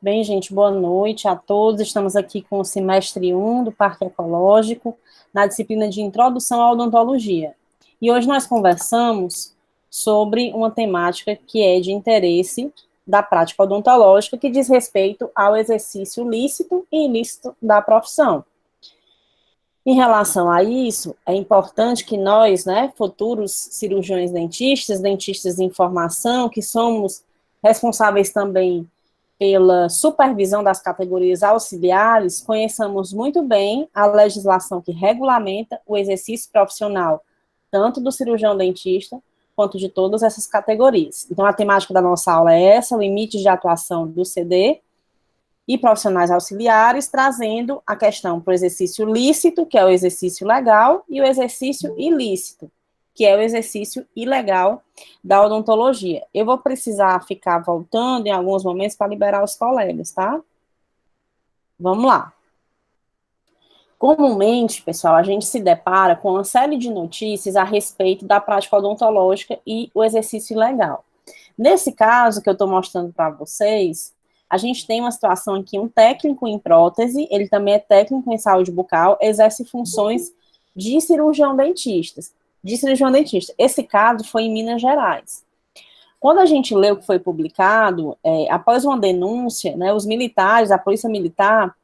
Bem, gente, boa noite a todos. Estamos aqui com o semestre 1 do Parque Ecológico, na disciplina de Introdução à Odontologia. E hoje nós conversamos sobre uma temática que é de interesse da prática odontológica, que diz respeito ao exercício lícito e ilícito da profissão. Em relação a isso, é importante que nós, futuros cirurgiões dentistas, dentistas em formação, que somos responsáveis também pela supervisão das categorias auxiliares, conheçamos muito bem a legislação que regulamenta o exercício profissional, tanto do cirurgião dentista, quanto de todas essas categorias. Então, a temática da nossa aula é essa, limites de atuação do CD e profissionais auxiliares, trazendo a questão para o exercício lícito, que é o exercício legal, e o exercício ilícito, que é o exercício ilegal da odontologia. Eu vou precisar ficar voltando em alguns momentos para liberar os colegas, tá? Vamos lá. Comumente, pessoal, a gente se depara com uma série de notícias a respeito da prática odontológica e o exercício ilegal. Nesse caso que eu estou mostrando para vocês, a gente tem uma situação em que um técnico em prótese, ele também é técnico em saúde bucal, exerce funções de cirurgião dentista. Esse caso foi em Minas Gerais. Quando a gente lê o que foi publicado, após uma denúncia, os militares, a polícia militar,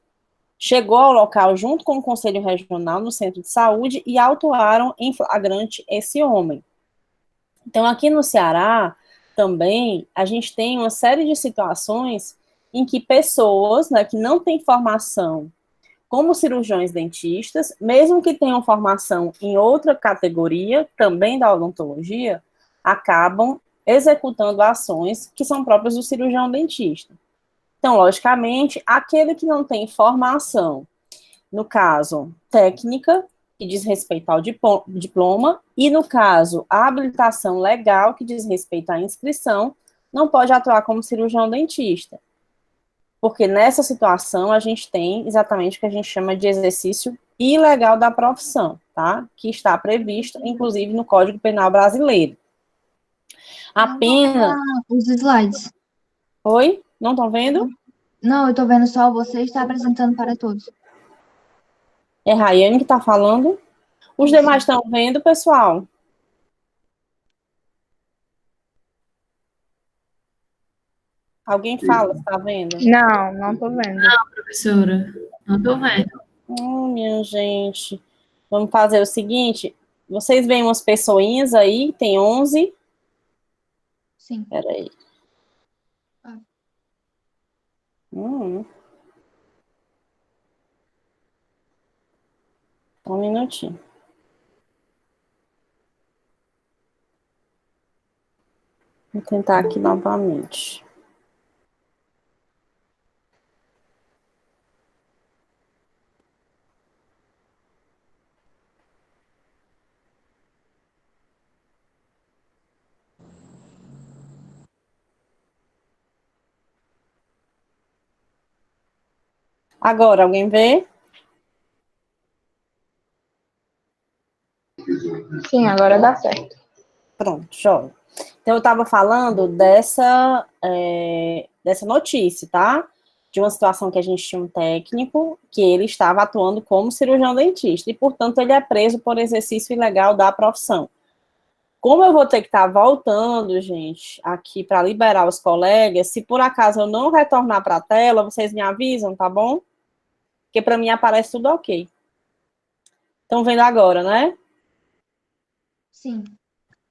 chegou ao local junto com o Conselho Regional no centro de saúde e autuaram em flagrante esse homem. Então, aqui no Ceará, também, a gente tem uma série de situações em que pessoas, que não têm formação como cirurgiões dentistas, mesmo que tenham formação em outra categoria, também da odontologia, acabam executando ações que são próprias do cirurgião dentista. Então, logicamente, aquele que não tem formação, no caso, técnica, que diz respeito ao diploma, e no caso, a habilitação legal, que diz respeito à inscrição, não pode atuar como cirurgião dentista. Porque nessa situação a gente tem exatamente o que a gente chama de exercício ilegal da profissão, tá? Que está previsto, inclusive, no Código Penal brasileiro. A pena... Os slides. Oi? Não estão vendo? Não, eu estou vendo só você está apresentando para todos. É a Rayane que está falando. Os Isso. demais estão vendo, pessoal? Alguém fala, está vendo? Não, não estou vendo. Não, professora, não estou vendo. Minha gente. Vamos fazer o seguinte. Vocês veem umas pessoinhas aí, tem 11. Sim. Peraí. Um minutinho. Vou tentar aqui novamente. Agora, alguém vê? Sim, agora dá certo. Pronto, joia. Então, eu estava falando dessa notícia, tá? De uma situação que a gente tinha um técnico que ele estava atuando como cirurgião dentista e, portanto, ele é preso por exercício ilegal da profissão. Como eu vou ter que estar voltando, gente, aqui para liberar os colegas, se por acaso eu não retornar para a tela, vocês me avisam, tá bom? Porque para mim aparece tudo ok. Estão vendo agora, né? Sim.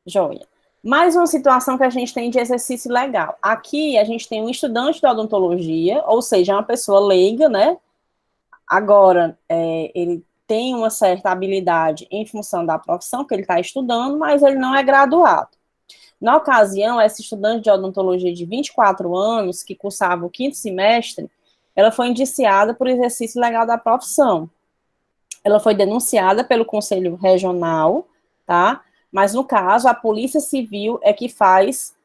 Joia. Mais uma situação que a gente tem de exercício legal. Aqui a gente tem um estudante de odontologia, ou seja, uma pessoa leiga, né? Agora, ele tem uma certa habilidade em função da profissão que ele está estudando, mas ele não é graduado. Na ocasião, essa estudante de odontologia de 24 anos, que cursava o 5º semestre, ela foi indiciada por exercício ilegal da profissão. Ela foi denunciada pelo Conselho Regional, tá? Mas, no caso, a Polícia Civil é que faz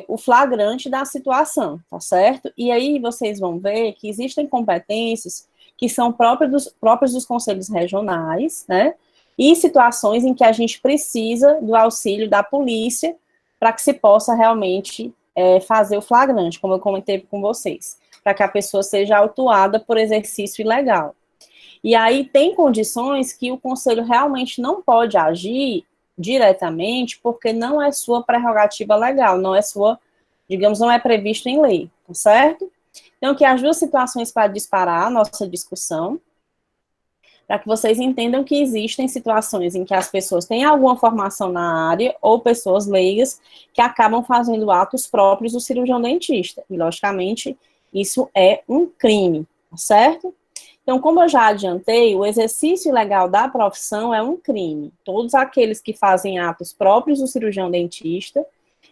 o flagrante da situação, tá certo? E aí vocês vão ver que existem competências que são próprias dos conselhos regionais, né? E situações em que a gente precisa do auxílio da polícia para que se possa realmente fazer o flagrante, como eu comentei com vocês, para que a pessoa seja autuada por exercício ilegal. E aí tem condições que o conselho realmente não pode agir diretamente, porque não é sua prerrogativa legal, não é sua, digamos, não é previsto em lei, tá certo? Então, que as duas situações para disparar a nossa discussão, para que vocês entendam que existem situações em que as pessoas têm alguma formação na área, ou pessoas leigas, que acabam fazendo atos próprios do cirurgião dentista. E, logicamente, isso é um crime, tá certo? Então, como eu já adiantei, o exercício ilegal da profissão é um crime. Todos aqueles que fazem atos próprios do cirurgião dentista,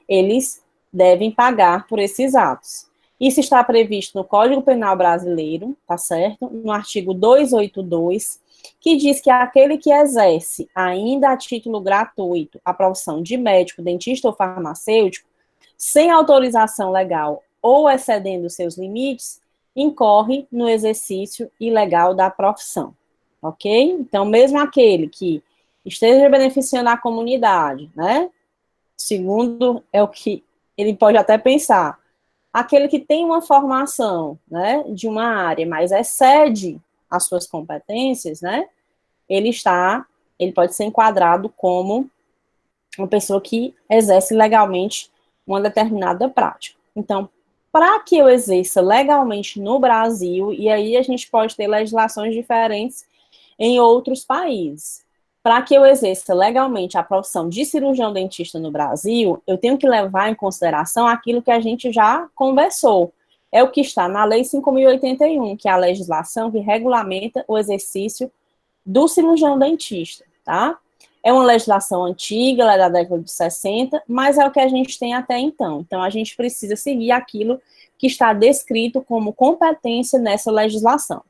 eles devem pagar por esses atos. Isso está previsto no Código Penal Brasileiro, tá certo? No artigo 282, que diz que aquele que exerce, ainda a título gratuito, a profissão de médico, dentista ou farmacêutico, sem autorização legal ou excedendo seus limites, incorre no exercício ilegal da profissão, ok? Então, mesmo aquele que esteja beneficiando a comunidade, né? Segundo é o que ele pode até pensar, aquele que tem uma formação, né, de uma área, mas excede as suas competências, né? Ele pode ser enquadrado como uma pessoa que exerce legalmente uma determinada prática. Então, para que eu exerça legalmente no Brasil, e aí a gente pode ter legislações diferentes em outros países. Para que eu exerça legalmente a profissão de cirurgião dentista no Brasil, eu tenho que levar em consideração aquilo que a gente já conversou. É o que está na Lei 5.081, que é a legislação que regulamenta o exercício do cirurgião dentista, tá? É uma legislação antiga, ela é da década de 60, mas é o que a gente tem até então. Então, a gente precisa seguir aquilo que está descrito como competência nessa legislação.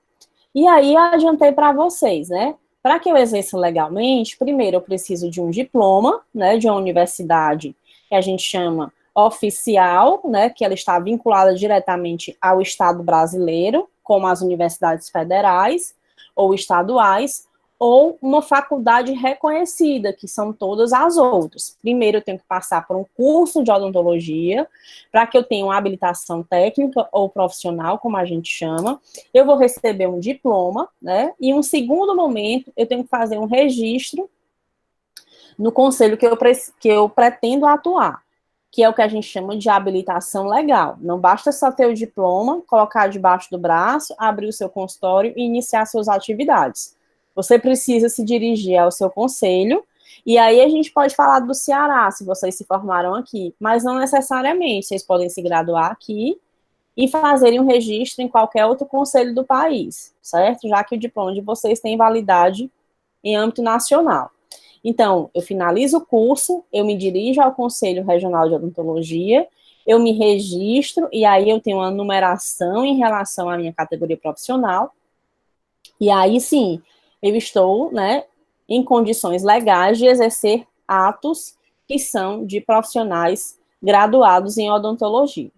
E aí, eu adiantei para vocês, né? Para que eu exerça legalmente, primeiro eu preciso de um diploma, né, de uma universidade que a gente chama oficial, né, que ela está vinculada diretamente ao Estado brasileiro, como as universidades federais ou estaduais, ou uma faculdade reconhecida, que são todas as outras. Primeiro, eu tenho que passar por um curso de odontologia, para que eu tenha uma habilitação técnica ou profissional, como a gente chama. Eu vou receber um diploma, né? E um segundo momento, eu tenho que fazer um registro no conselho que eu pretendo atuar, que é o que a gente chama de habilitação legal. Não basta só ter o diploma, colocar debaixo do braço, abrir o seu consultório e iniciar suas atividades. Você precisa se dirigir ao seu conselho, e aí a gente pode falar do Ceará, se vocês se formaram aqui, mas não necessariamente, vocês podem se graduar aqui e fazerem um registro em qualquer outro conselho do país, certo? Já que o diploma de vocês tem validade em âmbito nacional. Então, eu finalizo o curso, eu me dirijo ao Conselho Regional de Odontologia, eu me registro, e aí eu tenho uma numeração em relação à minha categoria profissional, e aí sim, eu estou, né, em condições legais de exercer atos que são de profissionais graduados em odontologia.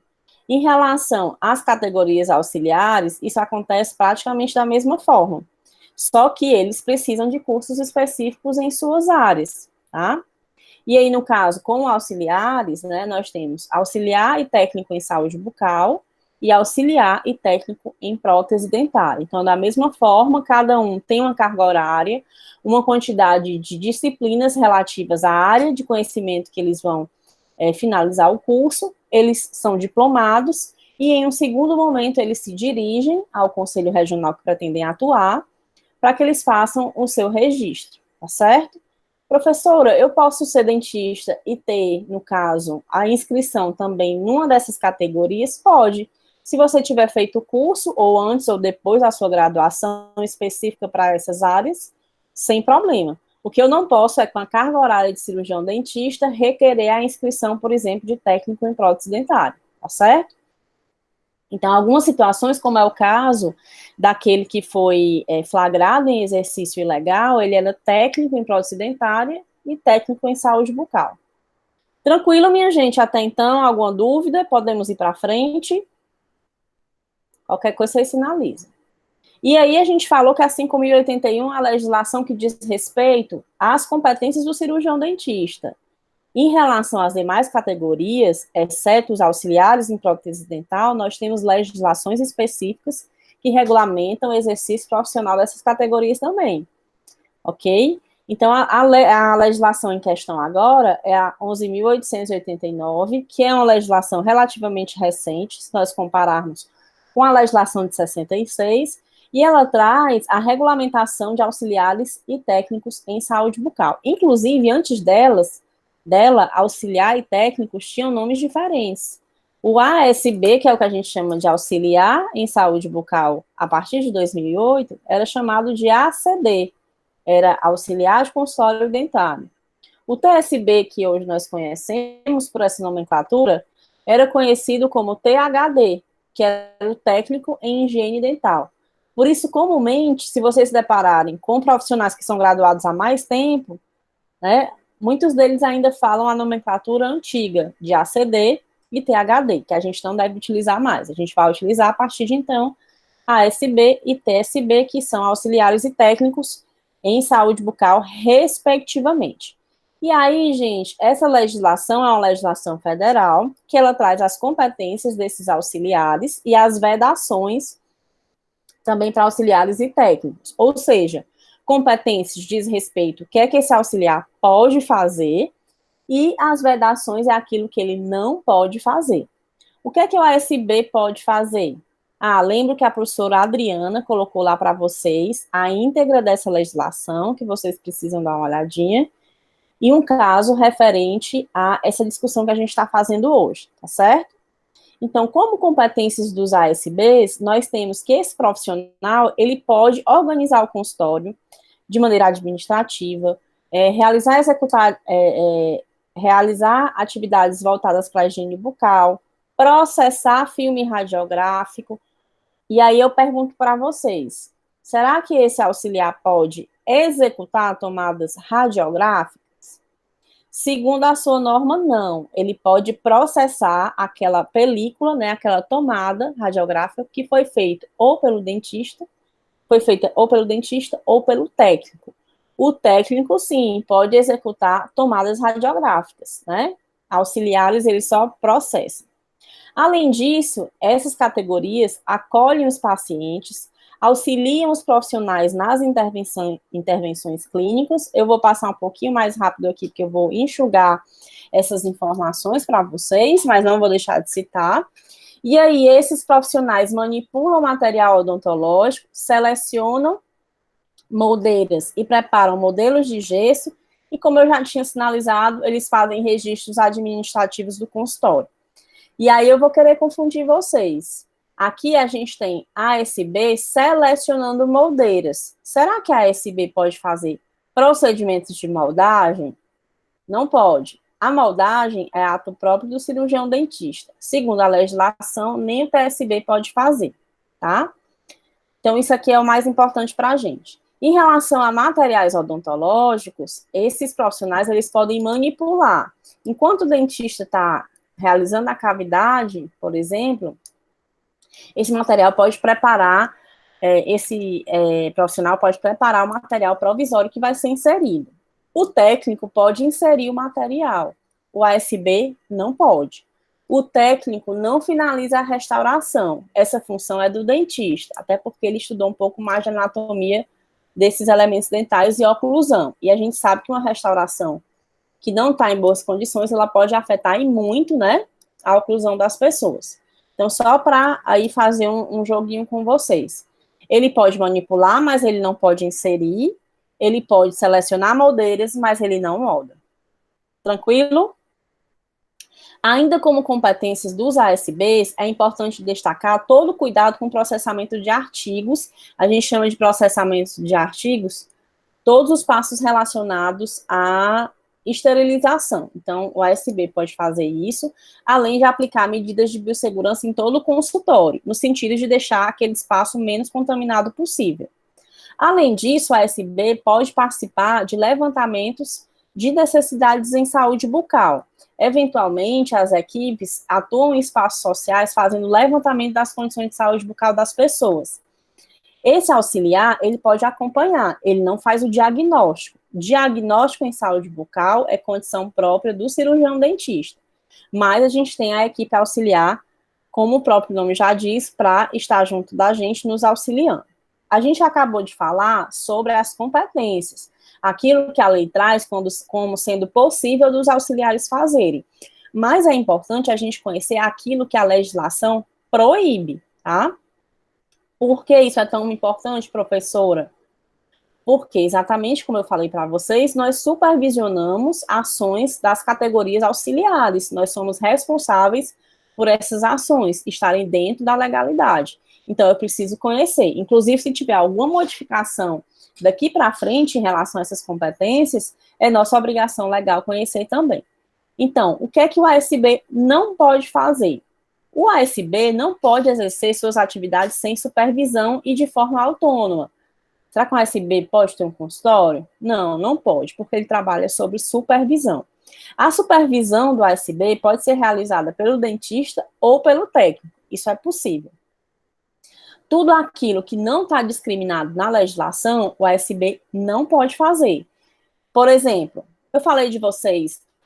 Em relação às categorias auxiliares, isso acontece praticamente da mesma forma, só que eles precisam de cursos específicos em suas áreas, tá? E aí, no caso, com auxiliares, né, nós temos auxiliar e técnico em saúde bucal, e auxiliar e técnico em prótese dentária. Então, da mesma forma, cada um tem uma carga horária, uma quantidade de disciplinas relativas à área de conhecimento que eles vão finalizar o curso, eles são diplomados, e em um segundo momento eles se dirigem ao Conselho Regional que pretendem atuar, para que eles façam o seu registro, tá certo? Professora, eu posso ser dentista e ter, no caso, a inscrição também numa dessas categorias? Pode. Se você tiver feito o curso, ou antes ou depois da sua graduação específica para essas áreas, sem problema. O que eu não posso é, com a carga horária de cirurgião dentista, requerer a inscrição, por exemplo, de técnico em prótese dentária, tá certo? Então, algumas situações, como é o caso daquele que foi flagrado em exercício ilegal, ele era técnico em prótese dentária e técnico em saúde bucal. Tranquilo, minha gente? Até então, alguma dúvida? Podemos ir para frente? Qualquer coisa vocês sinalizam. E aí a gente falou que a 5.081 é a legislação que diz respeito às competências do cirurgião dentista. Em relação às demais categorias, exceto os auxiliares em prótese dental, nós temos legislações específicas que regulamentam o exercício profissional dessas categorias também, ok? Então, a legislação em questão agora é a 11.889, que é uma legislação relativamente recente, se nós compararmos com a legislação de 66, e ela traz a regulamentação de auxiliares e técnicos em saúde bucal. Inclusive, antes dela, auxiliar e técnicos tinham nomes diferentes. O ASB, que é o que a gente chama de auxiliar em saúde bucal, a partir de 2008, era chamado de ACD, era auxiliar de consultório dentário. O TSB, que hoje nós conhecemos por essa nomenclatura, era conhecido como THD, que era o técnico em higiene dental. Por isso, comumente, se vocês se depararem com profissionais que são graduados há mais tempo, né, muitos deles ainda falam a nomenclatura antiga de ACD e THD, que a gente não deve utilizar mais. A gente vai utilizar, a partir de então, ASB e TSB, que são auxiliares e técnicos em saúde bucal, respectivamente. E aí, gente, essa legislação é uma legislação federal, que ela traz as competências desses auxiliares e as vedações também para auxiliares e técnicos. Ou seja, competências diz respeito ao que é que esse auxiliar pode fazer, e as vedações é aquilo que ele não pode fazer. O que é que o ASB pode fazer? Lembro que a professora Adriana colocou lá para vocês a íntegra dessa legislação, que vocês precisam dar uma olhadinha, e um caso referente a essa discussão que a gente está fazendo hoje, tá certo? Então, como competências dos ASBs, nós temos que esse profissional, ele pode organizar o consultório de maneira administrativa, realizar atividades voltadas para a higiene bucal, processar filme radiográfico. E aí eu pergunto para vocês, será que esse auxiliar pode executar tomadas radiográficas? Segundo a sua norma, não. Ele pode processar aquela película, né, aquela tomada radiográfica que foi feita ou pelo dentista ou pelo técnico. O técnico, sim, pode executar tomadas radiográficas, né? Auxiliares, eles só processam. Além disso, essas categorias acolhem os pacientes, auxiliam os profissionais nas intervenções clínicas. Eu vou passar um pouquinho mais rápido aqui, porque eu vou enxugar essas informações para vocês, mas não vou deixar de citar. E aí, esses profissionais manipulam material odontológico, selecionam moldeiras e preparam modelos de gesso, e como eu já tinha sinalizado, eles fazem registros administrativos do consultório. E aí eu vou querer confundir vocês. Aqui a gente tem a ASB selecionando moldeiras. Será que a ASB pode fazer procedimentos de moldagem? Não pode. A moldagem é ato próprio do cirurgião dentista. Segundo a legislação, nem o TSB pode fazer, tá? Então, isso aqui é o mais importante para a gente. Em relação a materiais odontológicos, esses profissionais, eles podem manipular. Enquanto o dentista está realizando a cavidade, por exemplo, esse material pode preparar, esse profissional pode preparar o material provisório que vai ser inserido. O técnico pode inserir o material, o ASB não pode. O técnico não finaliza a restauração, essa função é do dentista, até porque ele estudou um pouco mais de anatomia desses elementos dentários e oclusão, e a gente sabe que uma restauração que não está em boas condições, ela pode afetar e muito, né, a oclusão das pessoas. Então, só para aí fazer um joguinho com vocês. Ele pode manipular, mas ele não pode inserir. Ele pode selecionar moldeiras, mas ele não molda. Tranquilo? Ainda como competências dos ASBs, é importante destacar todo o cuidado com o processamento de artigos. A gente chama de processamento de artigos todos os passos relacionados à esterilização. Então, o ASB pode fazer isso, além de aplicar medidas de biossegurança em todo o consultório, no sentido de deixar aquele espaço menos contaminado possível. Além disso, o ASB pode participar de levantamentos de necessidades em saúde bucal. Eventualmente, as equipes atuam em espaços sociais fazendo levantamento das condições de saúde bucal das pessoas. Esse auxiliar, ele pode acompanhar, ele não faz o diagnóstico. Diagnóstico em saúde bucal é condição própria do cirurgião dentista. Mas a gente tem a equipe auxiliar, como o próprio nome já diz, para estar junto da gente, nos auxiliando. A gente acabou de falar sobre as competências, aquilo que a lei traz como sendo possível dos auxiliares fazerem. Mas é importante a gente conhecer aquilo que a legislação proíbe, tá? Por que isso é tão importante, professora? Porque, exatamente como eu falei para vocês, nós supervisionamos ações das categorias auxiliares. Nós somos responsáveis por essas ações estarem dentro da legalidade. Então, eu preciso conhecer. Inclusive, se tiver alguma modificação daqui para frente em relação a essas competências, é nossa obrigação legal conhecer também. Então, o que é que o ASB não pode fazer? O ASB não pode exercer suas atividades sem supervisão e de forma autônoma. Será que o ASB pode ter um consultório? Não, não pode, porque ele trabalha sobre supervisão. A supervisão do ASB pode ser realizada pelo dentista ou pelo técnico. Isso é possível. Tudo aquilo que não está discriminado na legislação, o ASB não pode fazer. Por exemplo, eu falei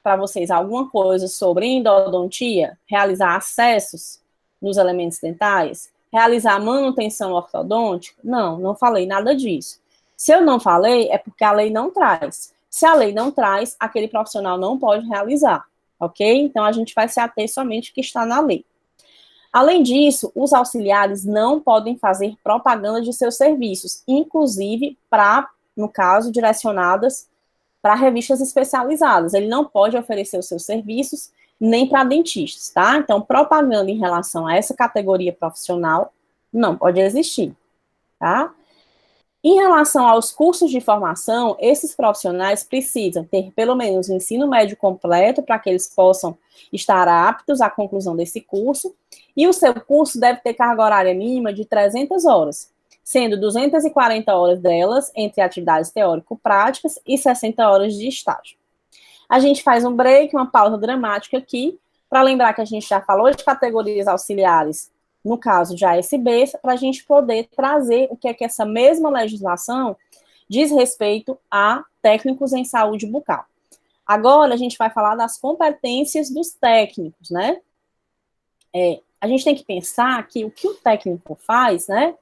para vocês alguma coisa sobre endodontia, realizar acessos nos elementos dentais, realizar manutenção ortodôntica? Não, não falei nada disso. Se eu não falei, é porque a lei não traz. Se a lei não traz, aquele profissional não pode realizar, ok? Então, a gente vai se ater somente ao que está na lei. Além disso, os auxiliares não podem fazer propaganda de seus serviços, inclusive no caso, direcionadas para revistas especializadas. Ele não pode oferecer os seus serviços nem para dentistas, tá? Então, propaganda em relação a essa categoria profissional não pode existir, tá? Em relação aos cursos de formação, esses profissionais precisam ter pelo menos o ensino médio completo para que eles possam estar aptos à conclusão desse curso, e o seu curso deve ter carga horária mínima de 300 horas, sendo 240 horas delas entre atividades teórico-práticas e 60 horas de estágio. A gente faz um break, uma pausa dramática aqui, para lembrar que a gente já falou de categorias auxiliares, no caso de ASB, para a gente poder trazer o que é que essa mesma legislação diz respeito a técnicos em saúde bucal. Agora, a gente vai falar das competências dos técnicos, né? A gente tem que pensar que o que o técnico faz, né?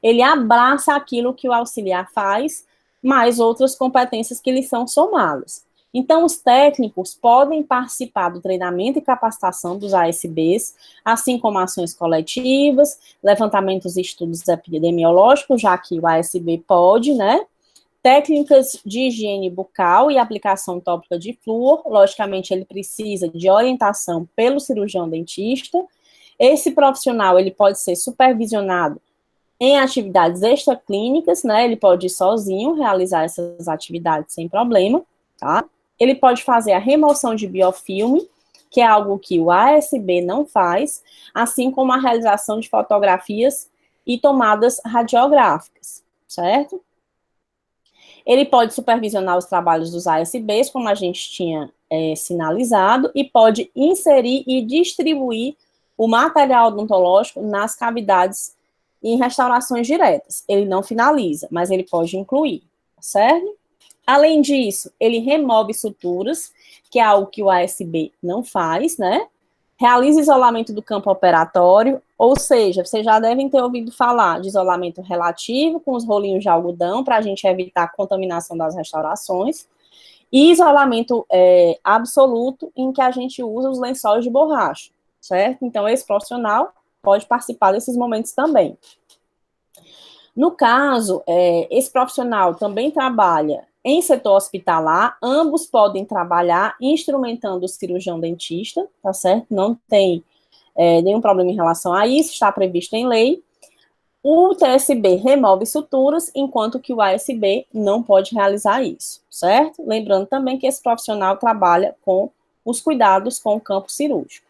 Ele abraça aquilo que o auxiliar faz, mais outras competências que lhe são somadas. Então, os técnicos podem participar do treinamento e capacitação dos ASBs, assim como ações coletivas, levantamentos e estudos epidemiológicos, já que o ASB pode, né? Técnicas de higiene bucal e aplicação tópica de flúor, logicamente ele precisa de orientação pelo cirurgião dentista. Esse profissional, ele pode ser supervisionado em atividades extraclínicas, né? Ele pode ir sozinho realizar essas atividades sem problema, tá? Ele pode fazer a remoção de biofilme, que é algo que o ASB não faz, assim como a realização de fotografias e tomadas radiográficas, certo? Ele pode supervisionar os trabalhos dos ASBs, como a gente tinha sinalizado, e pode inserir e distribuir o material odontológico nas cavidades em restaurações diretas. Ele não finaliza, mas ele pode incluir, certo? Além disso, ele remove suturas, que é algo que o ASB não faz, né? Realiza isolamento do campo operatório, ou seja, vocês já devem ter ouvido falar de isolamento relativo com os rolinhos de algodão, para a gente evitar a contaminação das restaurações, e isolamento absoluto, em que a gente usa os lençóis de borracha, certo? Então, esse profissional pode participar desses momentos também. No caso, esse profissional também trabalha em setor hospitalar, ambos podem trabalhar instrumentando o cirurgião dentista, tá certo? Não tem nenhum problema em relação a isso, está previsto em lei. O TSB remove suturas, enquanto que o ASB não pode realizar isso, certo? Lembrando também que esse profissional trabalha com os cuidados com o campo cirúrgico.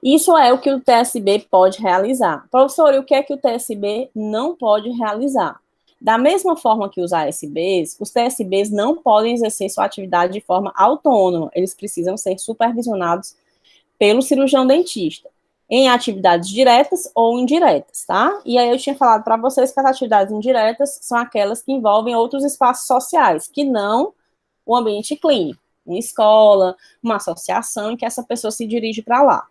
Isso é o que o TSB pode realizar. Professor, e o que é que o TSB não pode realizar? Da mesma forma que os ASBs, os TSBs não podem exercer sua atividade de forma autônoma, eles precisam ser supervisionados pelo cirurgião dentista. em atividades diretas ou indiretas, tá? E aí eu tinha falado para vocês que as atividades indiretas são aquelas que envolvem outros espaços sociais, que não o ambiente clínico, uma escola, uma associação em que essa pessoa se dirige para lá.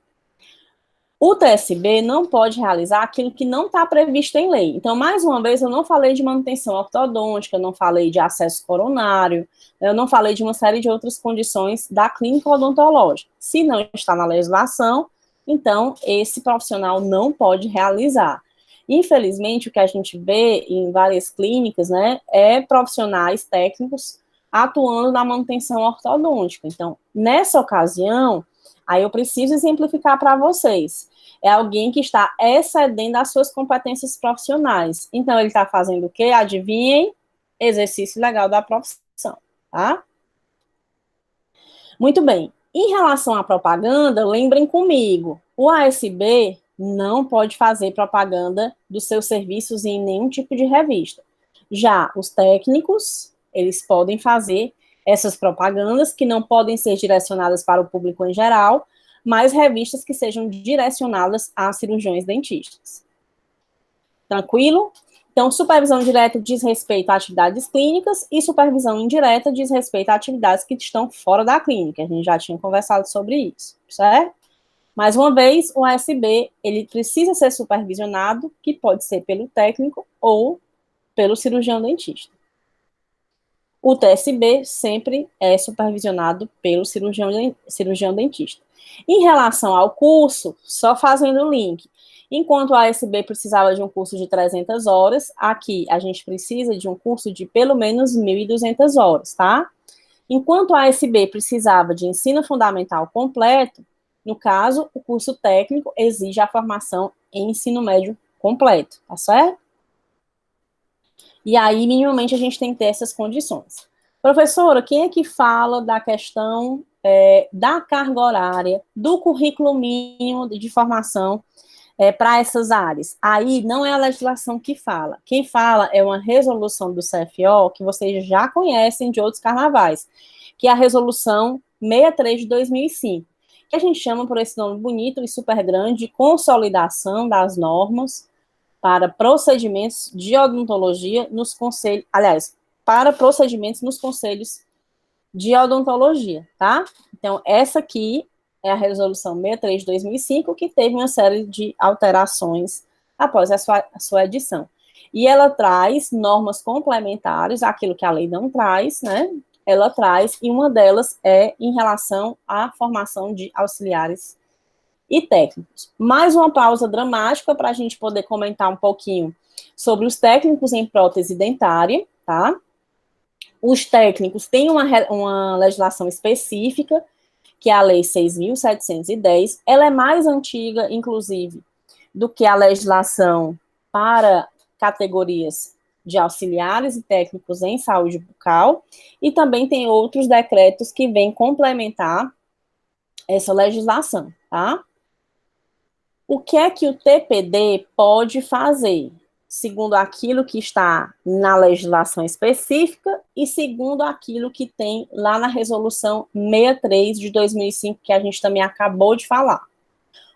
O TSB não pode realizar aquilo que não está previsto em lei. Então, mais uma vez, eu não falei de manutenção ortodôntica, eu não falei de acesso coronário, eu não falei de uma série de outras condições da clínica odontológica. Se não está na legislação, então esse profissional não pode realizar. Infelizmente, o que a gente vê em várias clínicas, né, é profissionais técnicos atuando na manutenção ortodôntica. Então, nessa ocasião, aí eu preciso exemplificar para vocês. É alguém que está excedendo as suas competências profissionais. Então, ele está fazendo o quê? Adivinhem? Exercício legal da profissão, tá? Muito bem. Em relação à propaganda, lembrem comigo, o ASB não pode fazer propaganda dos seus serviços em nenhum tipo de revista. Já os técnicos, eles podem fazer essas propagandas que não podem ser direcionadas para o público em geral, mas revistas que sejam direcionadas a cirurgiões dentistas. Tranquilo? Então, supervisão direta diz respeito a atividades clínicas e supervisão indireta diz respeito a atividades que estão fora da clínica. A gente já tinha conversado sobre isso, certo? Mais uma vez, o ASB, ele precisa ser supervisionado, que pode ser pelo técnico ou pelo cirurgião dentista. O TSB sempre é supervisionado pelo cirurgião dentista. Em relação ao curso, só fazendo o link, enquanto a ASB precisava de um curso de 300 horas, aqui a gente precisa de um curso de pelo menos 1.200 horas, tá? Enquanto a ASB precisava de ensino fundamental completo, no caso, o curso técnico exige a formação em ensino médio completo, tá certo? E aí, minimamente, a gente tem que ter essas condições. Professora, quem é que fala da questão da carga horária, do currículo mínimo de formação para essas áreas? Aí não é a legislação que fala. Quem fala é uma resolução do CFO, que vocês já conhecem de outros carnavais, que é a resolução 63 de 2005, que a gente chama por esse nome bonito e super grande, de consolidação das normas para procedimentos de odontologia nos conselhos, aliás, para procedimentos nos conselhos de odontologia, tá? Então, essa aqui é a resolução 63 de 2005, que teve uma série de alterações após a sua edição. E ela traz normas complementares, aquilo que a lei não traz, né? Ela traz, e uma delas é em relação à formação de auxiliares e técnicos. Mais uma pausa dramática para a gente poder comentar um pouquinho sobre os técnicos em prótese dentária, tá? Os técnicos têm uma legislação específica, que é a Lei 6.710. Ela é mais antiga, inclusive, do que a legislação para categorias de auxiliares e técnicos em saúde bucal, e também tem outros decretos que vêm complementar essa legislação, tá? O que é que o TPD pode fazer? Segundo aquilo que está na legislação específica e segundo aquilo que tem lá na resolução 63 de 2005, que a gente também acabou de falar.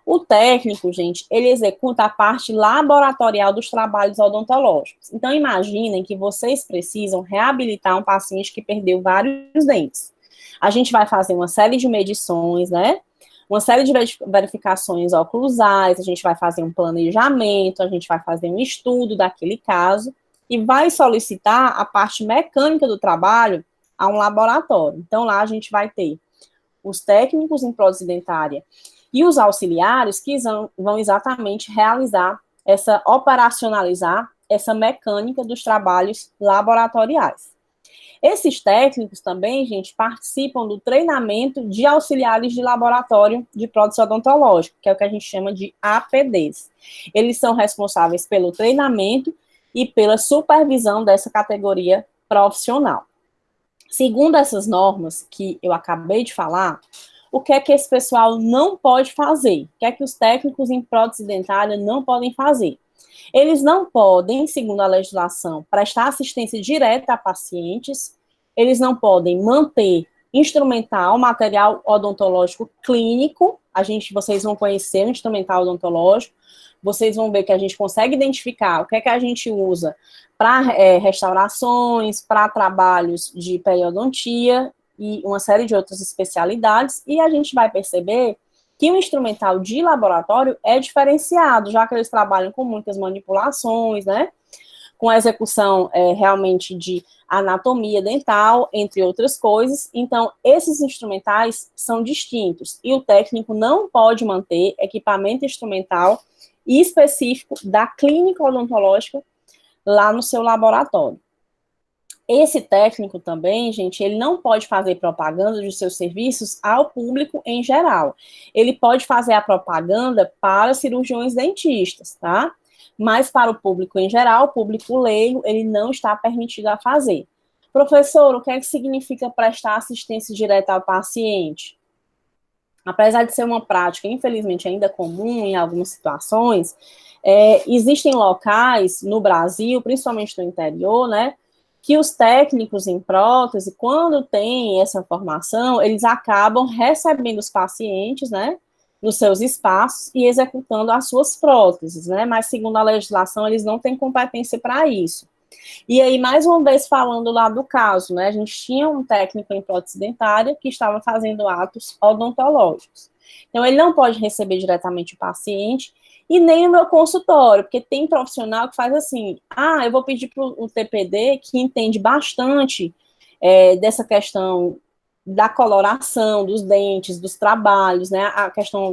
O técnico, gente, ele executa a parte laboratorial dos trabalhos odontológicos. Então, imaginem que vocês precisam reabilitar um paciente que perdeu vários dentes. A gente vai fazer uma série de medições, né? Uma série de verificações oclusais, a gente vai fazer um planejamento, a gente vai fazer um estudo daquele caso e vai solicitar a parte mecânica do trabalho a um laboratório. Então, lá a gente vai ter os técnicos em prótese dentária e os auxiliares que vão exatamente operacionalizar essa mecânica dos trabalhos laboratoriais. Esses técnicos também, gente, participam do treinamento de auxiliares de laboratório de prótese odontológica, que é o que a gente chama de APDs. Eles são responsáveis pelo treinamento e pela supervisão dessa categoria profissional. Segundo essas normas que eu acabei de falar, o que é que esse pessoal não pode fazer? O que é que os técnicos em prótese dentária não podem fazer? Eles não podem, segundo a legislação, prestar assistência direta a pacientes, eles não podem manter instrumental, material odontológico clínico. Vocês vão conhecer o instrumental odontológico, vocês vão ver que a gente consegue identificar o que é que a gente usa para restaurações, para trabalhos de periodontia e uma série de outras especialidades, e a gente vai perceber que o instrumental de laboratório é diferenciado, já que eles trabalham com muitas manipulações, né, com a execução realmente de anatomia dental, entre outras coisas. Então, esses instrumentais são distintos, e o técnico não pode manter equipamento instrumental específico da clínica odontológica lá no seu laboratório. Esse técnico também, gente, ele não pode fazer propaganda de seus serviços ao público em geral. Ele pode fazer a propaganda para cirurgiões dentistas, tá? Mas para o público em geral, o público leigo, ele não está permitido a fazer. Professor, o que é que significa prestar assistência direta ao paciente? Apesar de ser uma prática, infelizmente, ainda comum em algumas situações, existem locais no Brasil, principalmente no interior, né, que os técnicos em prótese, quando têm essa formação, eles acabam recebendo os pacientes, né, nos seus espaços e executando as suas próteses, né, mas segundo a legislação, eles não têm competência para isso. E aí, mais uma vez, falando lá do caso, né, a gente tinha um técnico em prótese dentária que estava fazendo atos odontológicos. Então, ele não pode receber diretamente o paciente e nem o meu consultório, porque tem profissional que faz assim, eu vou pedir para o TPD, que entende bastante dessa questão da coloração, dos dentes, dos trabalhos, né,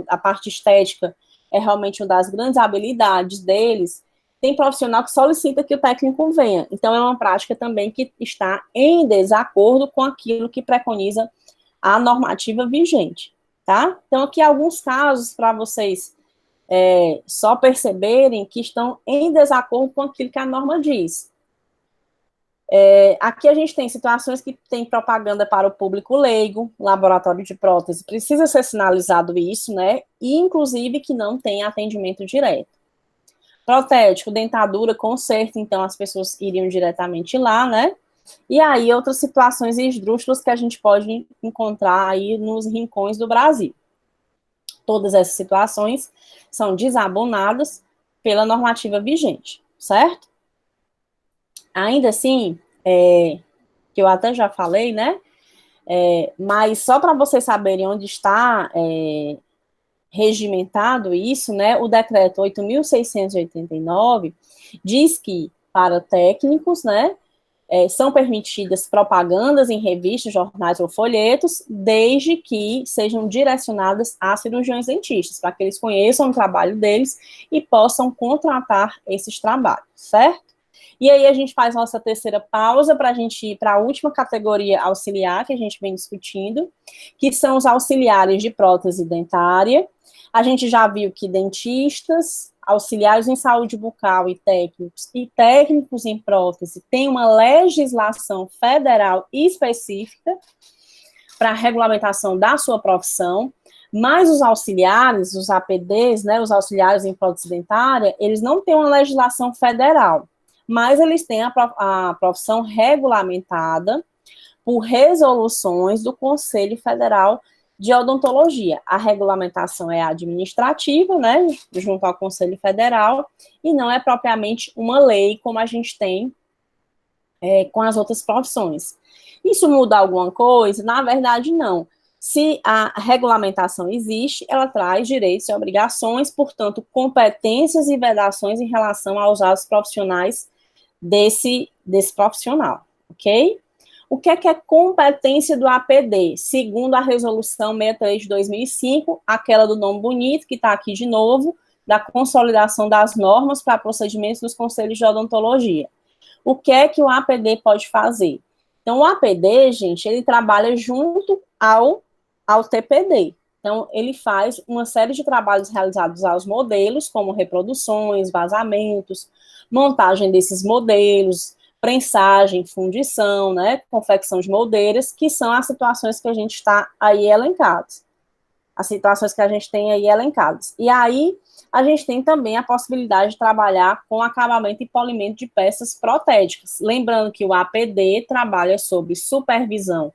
a parte estética é realmente uma das grandes habilidades deles. Tem profissional que solicita que o técnico venha. Então, é uma prática também que está em desacordo com aquilo que preconiza a normativa vigente, tá? Então, aqui alguns casos para vocês só perceberem que estão em desacordo com aquilo que a norma diz. Aqui a gente tem situações que tem propaganda para o público leigo, laboratório de prótese, precisa ser sinalizado isso, né? E, inclusive, que não tem atendimento direto. Protético, dentadura, conserto, então as pessoas iriam diretamente lá, né? E aí outras situações esdrúxulas que a gente pode encontrar aí nos rincões do Brasil. Todas essas situações são desabonadas pela normativa vigente, certo? Ainda assim, que eu até já falei, né? Mas só para vocês saberem onde está regimentado isso, né, o decreto 8.689 diz que para técnicos, né, são permitidas propagandas em revistas, jornais ou folhetos, desde que sejam direcionadas a cirurgiões dentistas, para que eles conheçam o trabalho deles e possam contratar esses trabalhos, certo? E aí a gente faz nossa terceira pausa para a gente ir para a última categoria auxiliar que a gente vem discutindo, que são os auxiliares de prótese dentária. A gente já viu que dentistas, auxiliares em saúde bucal e técnicos em prótese têm uma legislação federal específica para a regulamentação da sua profissão, mas os auxiliares, os APDs, né, os auxiliares em prótese dentária, eles não têm uma legislação federal, mas eles têm a profissão regulamentada por resoluções do Conselho Federal de Odontologia. A regulamentação é administrativa, né, junto ao Conselho Federal, e não é propriamente uma lei como a gente tem com as outras profissões. Isso muda alguma coisa? Na verdade, não. Se a regulamentação existe, ela traz direitos e obrigações, portanto, competências e vedações em relação aos atos profissionais desse profissional, ok? O que é competência do APD? Segundo a resolução 63 de 2005, aquela do nome bonito, que está aqui de novo, da consolidação das normas para procedimentos dos conselhos de odontologia. O que é que o APD pode fazer? Então, o APD, gente, ele trabalha junto ao TPD. Então, ele faz uma série de trabalhos realizados aos modelos, como reproduções, vazamentos, montagem desses modelos, prensagem, fundição, né, confecção de moldeiras, que são as situações que a gente está aí elencadas. As situações que a gente tem aí elencadas. E aí, a gente tem também a possibilidade de trabalhar com acabamento e polimento de peças protéticas. Lembrando que o APD trabalha sob supervisão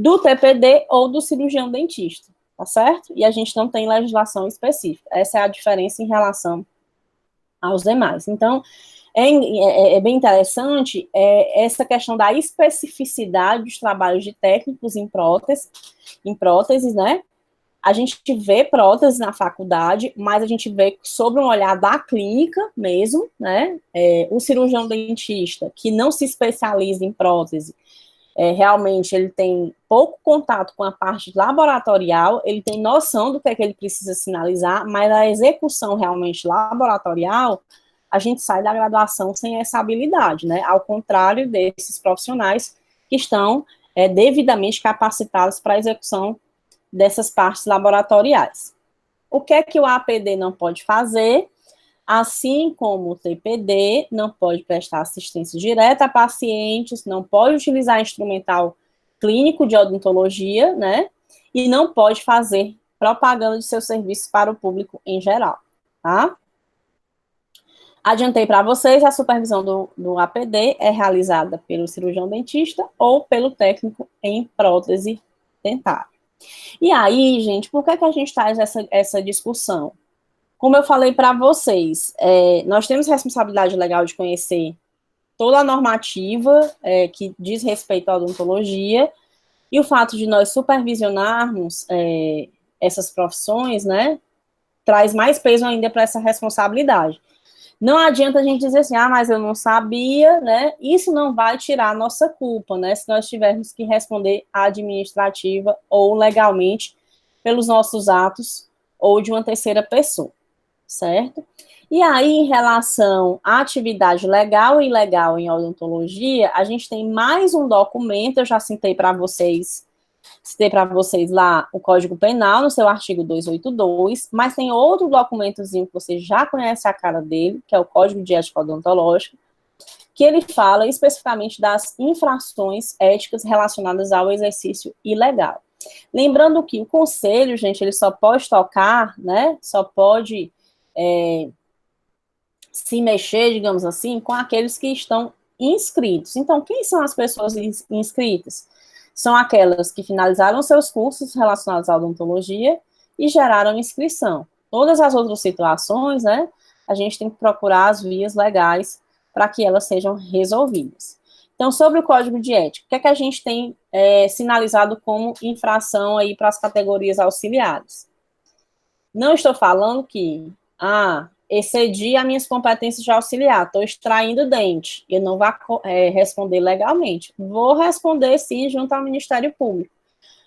do TPD ou do cirurgião dentista, tá certo? E a gente não tem legislação específica. Essa é a diferença em relação aos demais. Então, é bem interessante essa questão da especificidade dos trabalhos de técnicos em próteses, né? A gente vê próteses na faculdade, mas a gente vê sobre um olhar da clínica mesmo, né? O cirurgião dentista, que não se especializa em prótese, realmente ele tem pouco contato com a parte laboratorial, ele tem noção do que é que ele precisa sinalizar, mas a execução realmente laboratorial, a gente sai da graduação sem essa habilidade, né? Ao contrário desses profissionais que estão devidamente capacitados para a execução dessas partes laboratoriais. O que é que o APD não pode fazer? Assim como o TPD, não pode prestar assistência direta a pacientes, não pode utilizar instrumental clínico de odontologia, né? E não pode fazer propaganda de seus serviços para o público em geral, tá? Adiantei para vocês, a supervisão do APD é realizada pelo cirurgião dentista ou pelo técnico em prótese dentária. E aí, gente, por que a gente traz essa discussão? Como eu falei para vocês, nós temos responsabilidade legal de conhecer toda a normativa que diz respeito à odontologia, e o fato de nós supervisionarmos essas profissões, né, traz mais peso ainda para essa responsabilidade. Não adianta a gente dizer assim, mas eu não sabia, né, isso não vai tirar a nossa culpa, né, se nós tivermos que responder administrativa ou legalmente pelos nossos atos ou de uma terceira pessoa. Certo? E aí, em relação à atividade legal e ilegal em odontologia, a gente tem mais um documento, eu já citei para vocês lá o Código Penal, no seu artigo 282, mas tem outro documentozinho que você já conhece a cara dele, que é o Código de Ética Odontológica, que ele fala especificamente das infrações éticas relacionadas ao exercício ilegal. Lembrando que o conselho, gente, ele só pode tocar, né, só pode se mexer, digamos assim, com aqueles que estão inscritos. Então, quem são as pessoas inscritas? São aquelas que finalizaram seus cursos relacionados à odontologia e geraram inscrição. Todas as outras situações, né, a gente tem que procurar as vias legais para que elas sejam resolvidas. Então, sobre o Código de Ética, o que é que a gente tem sinalizado como infração aí para as categorias auxiliares? Não estou falando que excedi as minhas competências de auxiliar, estou extraindo dente, eu não vou responder legalmente. Vou responder, sim, junto ao Ministério Público.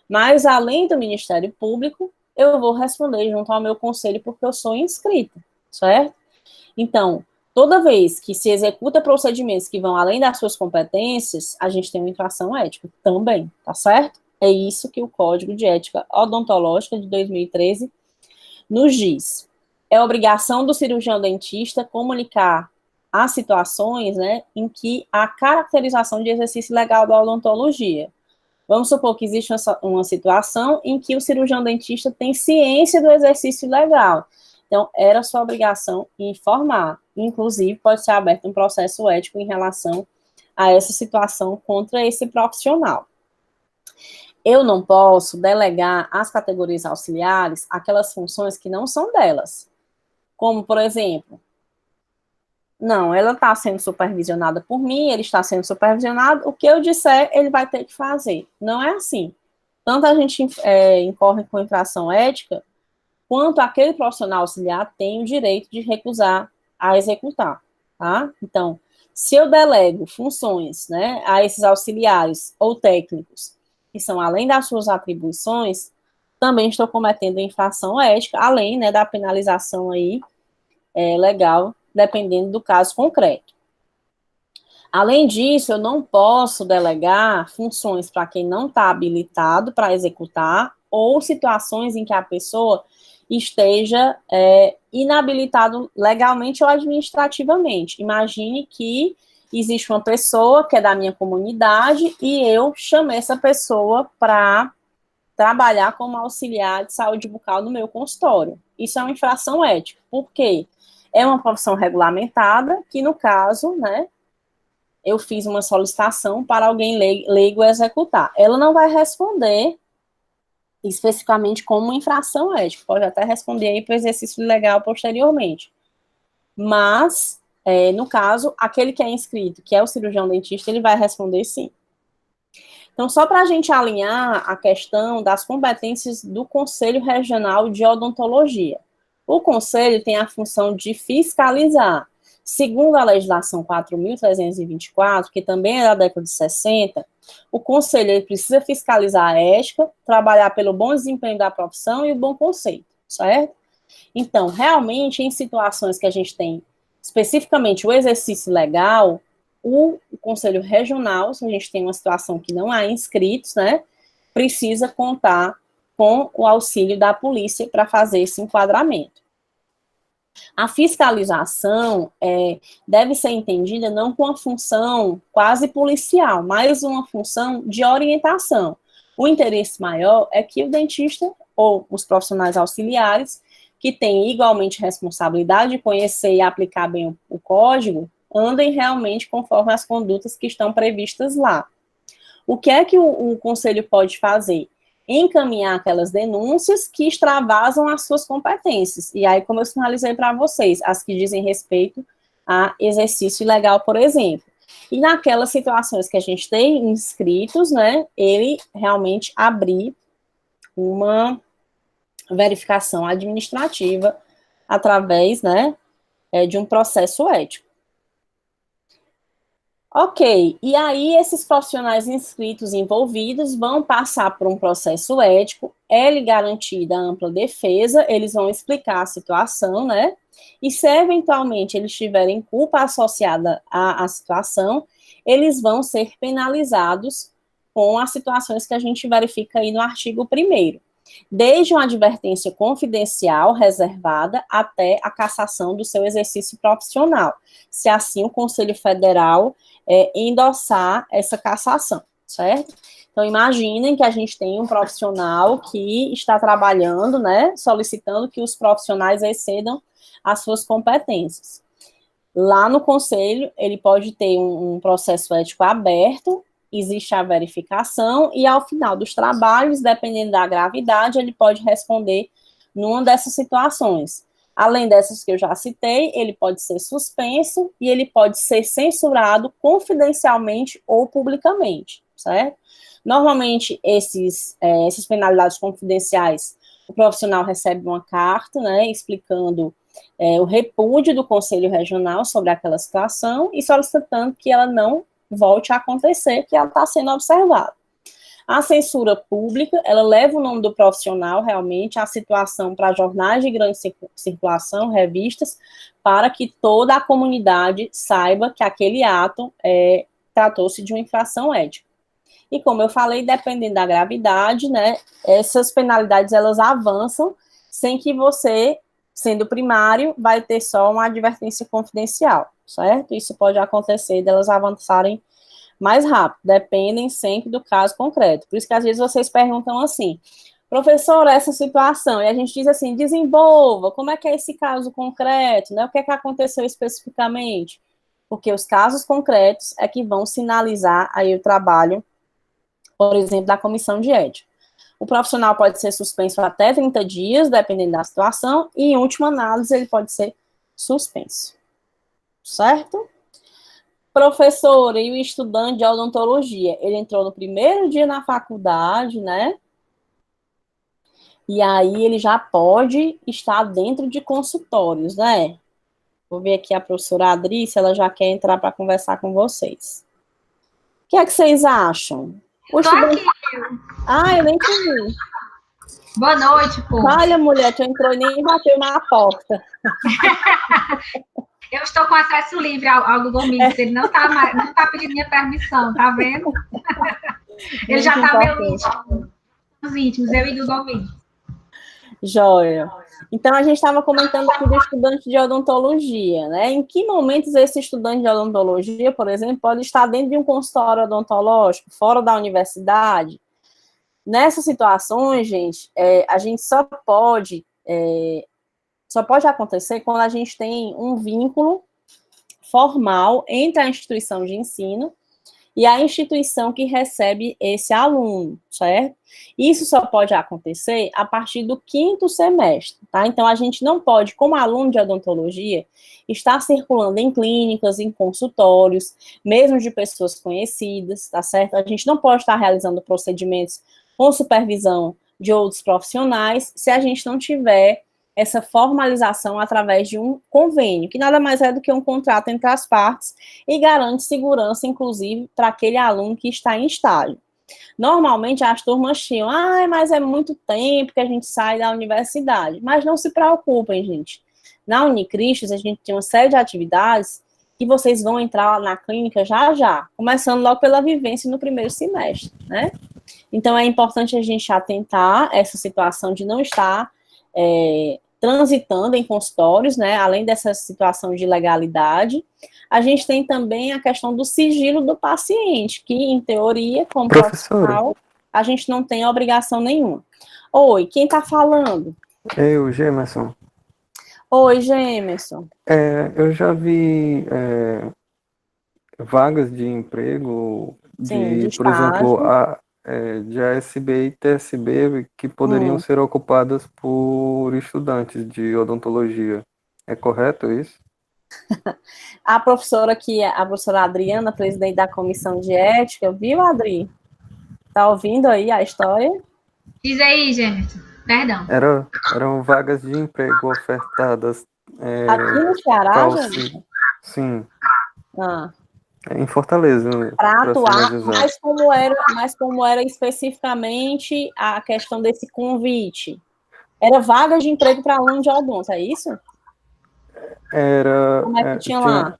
Mas, além do Ministério Público, eu vou responder junto ao meu conselho, porque eu sou inscrita, certo? Então, toda vez que se executa procedimentos que vão além das suas competências, a gente tem uma infração ética também, tá certo? É isso que o Código de Ética Odontológica de 2013 nos diz. É obrigação do cirurgião dentista comunicar as situações, né, em que há caracterização de exercício legal da odontologia. Vamos supor que existe uma situação em que o cirurgião dentista tem ciência do exercício legal. Então, era sua obrigação informar. Inclusive, pode ser aberto um processo ético em relação a essa situação contra esse profissional. Eu não posso delegar às categorias auxiliares aquelas funções que não são delas. Como, por exemplo, não, ela está sendo supervisionada por mim, ele está sendo supervisionado, o que eu disser, ele vai ter que fazer. Não é assim. Tanto a gente incorre com infração ética, quanto aquele profissional auxiliar tem o direito de recusar a executar, tá? Então, se eu delego funções, né, a esses auxiliares ou técnicos, que são além das suas atribuições, também estou cometendo infração ética, além, né, da penalização aí, legal, dependendo do caso concreto. Além disso, eu não posso delegar funções para quem não está habilitado para executar, ou situações em que a pessoa esteja inabilitado legalmente ou administrativamente. Imagine que existe uma pessoa que é da minha comunidade e eu chamei essa pessoa para trabalhar como auxiliar de saúde bucal no meu consultório. Isso é uma infração ética. Por quê? É uma profissão regulamentada que, no caso, né, eu fiz uma solicitação para alguém leigo executar. Ela não vai responder especificamente como infração ética, pode até responder aí para o exercício legal posteriormente. Mas, no caso, aquele que é inscrito, que é o cirurgião dentista, ele vai responder sim. Então, só para a gente alinhar a questão das competências do Conselho Regional de Odontologia. O Conselho tem a função de fiscalizar. Segundo a legislação 4.324, que também é da década de 60, o Conselho ele precisa fiscalizar a ética, trabalhar pelo bom desempenho da profissão e o bom conceito, certo? Então, realmente, em situações que a gente tem, especificamente o exercício legal, o Conselho Regional, se a gente tem uma situação que não há inscritos, né, precisa contar com o auxílio da polícia para fazer esse enquadramento. A fiscalização deve ser entendida não com uma função quase policial, mas uma função de orientação. O interesse maior é que o dentista ou os profissionais auxiliares, que têm igualmente responsabilidade de conhecer e aplicar bem o código, andem realmente conforme as condutas que estão previstas lá. O que é que o conselho pode fazer? Encaminhar aquelas denúncias que extravasam as suas competências. E aí, como eu sinalizei para vocês, as que dizem respeito a exercício ilegal, por exemplo. E naquelas situações que a gente tem inscritos, né, ele realmente abrir uma verificação administrativa através, né, de um processo ético. Ok, e aí esses profissionais inscritos envolvidos vão passar por um processo ético, é-lhe garantida ampla defesa, eles vão explicar a situação, né? E se eventualmente eles tiverem culpa associada à situação, eles vão ser penalizados com as situações que a gente verifica aí no artigo 1º. Desde uma advertência confidencial reservada até a cassação do seu exercício profissional, se assim o Conselho Federal endossar essa cassação, certo? Então, imaginem que a gente tem um profissional que está trabalhando, né, solicitando que os profissionais excedam as suas competências. Lá no Conselho, ele pode ter um processo ético aberto, existe a verificação, e ao final dos trabalhos, dependendo da gravidade, ele pode responder numa dessas situações. Além dessas que eu já citei, ele pode ser suspenso e ele pode ser censurado confidencialmente ou publicamente, certo? Normalmente, essas penalidades confidenciais, o profissional recebe uma carta, né, explicando o repúdio do Conselho Regional sobre aquela situação e solicitando que ela não volte a acontecer, que ela está sendo observada. A censura pública, ela leva o nome do profissional, realmente, a situação para jornais de grande circulação, revistas, para que toda a comunidade saiba que aquele ato tratou-se de uma infração ética. E como eu falei, dependendo da gravidade, né, essas penalidades, elas avançam sem que você, sendo primário, vai ter só uma advertência confidencial, certo? Isso pode acontecer delas avançarem mais rápido, dependem sempre do caso concreto. Por isso que às vezes vocês perguntam assim, professor, essa situação, e a gente diz assim, desenvolva, como é que é esse caso concreto, né? O que é que aconteceu especificamente? Porque os casos concretos é que vão sinalizar aí o trabalho, por exemplo, da comissão de ética. O profissional pode ser suspenso até 30 dias, dependendo da situação, e em última análise ele pode ser suspenso. Certo? Professor, e o estudante de odontologia? Ele entrou no primeiro dia na faculdade, né? E aí ele já pode estar dentro de consultórios, né? Vou ver aqui a professora Adri, se ela já quer entrar para conversar com vocês. O que é que vocês acham? Tô aqui. Ah, eu nem te vi. Boa noite, pô. Olha, mulher, tu entrou e nem bateu na porta. Eu estou com acesso livre ao Google Meet, ele não tá pedindo minha permissão, tá vendo? Ele já tá meio íntimo, os íntimos, eu e Google Meet. Joia. Então, a gente estava comentando aqui do estudante de odontologia, né? Em que momentos esse estudante de odontologia, por exemplo, pode estar dentro de um consultório odontológico, fora da universidade? Nessas situações, gente, a gente só pode acontecer quando a gente tem um vínculo formal entre a instituição de ensino e a instituição que recebe esse aluno, certo? Isso só pode acontecer a partir do 5º semestre, tá? Então, a gente não pode, como aluno de odontologia, estar circulando em clínicas, em consultórios, mesmo de pessoas conhecidas, tá certo? A gente não pode estar realizando procedimentos com supervisão de outros profissionais se a gente não tiver essa formalização através de um convênio, que nada mais é do que um contrato entre as partes e garante segurança, inclusive, para aquele aluno que está em estágio. Normalmente, as turmas tinham, mas é muito tempo que a gente sai da universidade. Mas não se preocupem, gente. Na Unicristos, a gente tem uma série de atividades que vocês vão entrar na clínica já já, começando logo pela vivência no primeiro semestre, né? Então, é importante a gente atentar essa situação de não estar transitando em consultórios, né? Além dessa situação de legalidade, a gente tem também a questão do sigilo do paciente, que, em teoria, como profissional, a gente não tem obrigação nenhuma. Oi, quem está falando? Eu, Gemerson. Oi, Gemerson. Eu já vi vagas de emprego Sim, por exemplo, de ASB e TSB que poderiam ser ocupadas por estudantes de odontologia. É correto isso? A professora aqui, a professora Adriana, presidente da comissão de ética, viu, Adri? Tá ouvindo aí a história? Diz aí, Gemerson. Perdão. Eram vagas de emprego ofertadas. Aqui no Ceará, gente? Sim. Ah. Em Fortaleza. Para atuar, mas como era especificamente a questão desse convite? Era vaga de emprego para aluno de odonto, é isso? Como é que tinha lá?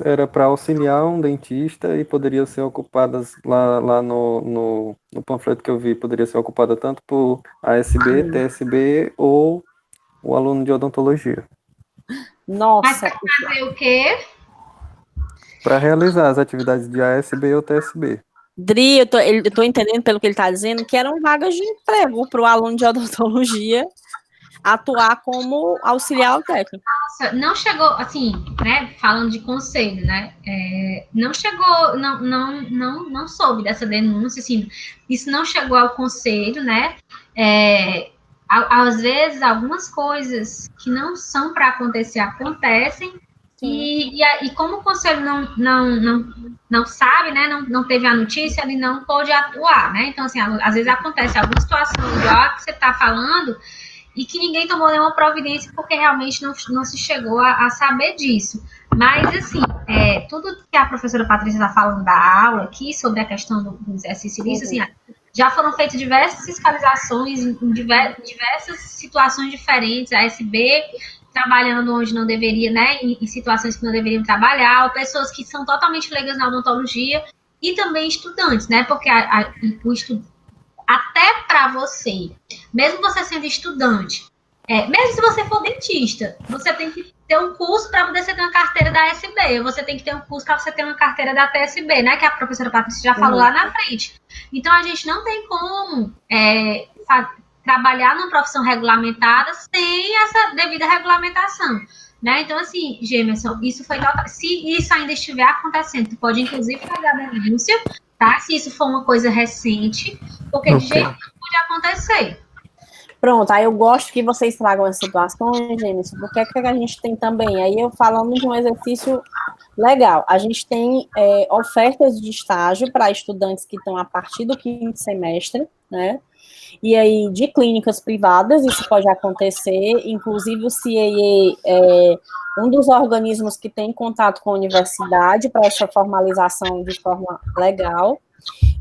Era para auxiliar um dentista e poderia ser ocupadas lá no panfleto que eu vi, poderia ser ocupada tanto por ASB, TSB ou o aluno de odontologia. Nossa. Mas para fazer o quê? Para realizar as atividades de ASB ou TSB. Dri, eu tô entendendo pelo que ele está dizendo que eram vagas de emprego para o aluno de odontologia atuar como auxiliar técnico. Nossa, não chegou, assim, né, falando de conselho, né, não chegou, não soube dessa denúncia, assim, isso não chegou ao conselho, né, às vezes algumas coisas que não são para acontecer, acontecem, e como o conselho não sabe, né, não teve a notícia, ele não pôde atuar, né, então, assim, às vezes acontece alguma situação igual a que você está falando, e que ninguém tomou nenhuma providência porque realmente não se chegou a saber disso. Mas, assim, tudo que a professora Patrícia está falando da aula aqui, sobre a questão do exercício ilícito, assim, já foram feitas diversas fiscalizações em diversas situações diferentes, a SB trabalhando onde não deveria, né, em situações que não deveriam trabalhar, ou pessoas que são totalmente leigas na odontologia, e também estudantes, né, porque o estudante, até para você, mesmo você sendo estudante, mesmo se você for dentista, você tem que ter um curso para poder ter uma carteira da SB, você tem que ter um curso para você ter uma carteira da TSB, né, que a professora Patrícia já falou lá na frente. Então, a gente não tem como trabalhar numa profissão regulamentada sem essa devida regulamentação. Né? Então, assim, Gemerson, isso foi total... Se isso ainda estiver acontecendo, tu pode, inclusive, fazer a denúncia, tá? Se isso for uma coisa recente, porque de jeito nenhum pode acontecer. Pronto, aí eu gosto que vocês tragam as situações, Gemerson, porque é que a gente tem também, aí eu falando de um exercício legal, a gente tem ofertas de estágio para estudantes que estão a partir do 5º semestre, né? E aí, de clínicas privadas, isso pode acontecer, inclusive o CIEE é um dos organismos que tem contato com a universidade para essa formalização de forma legal.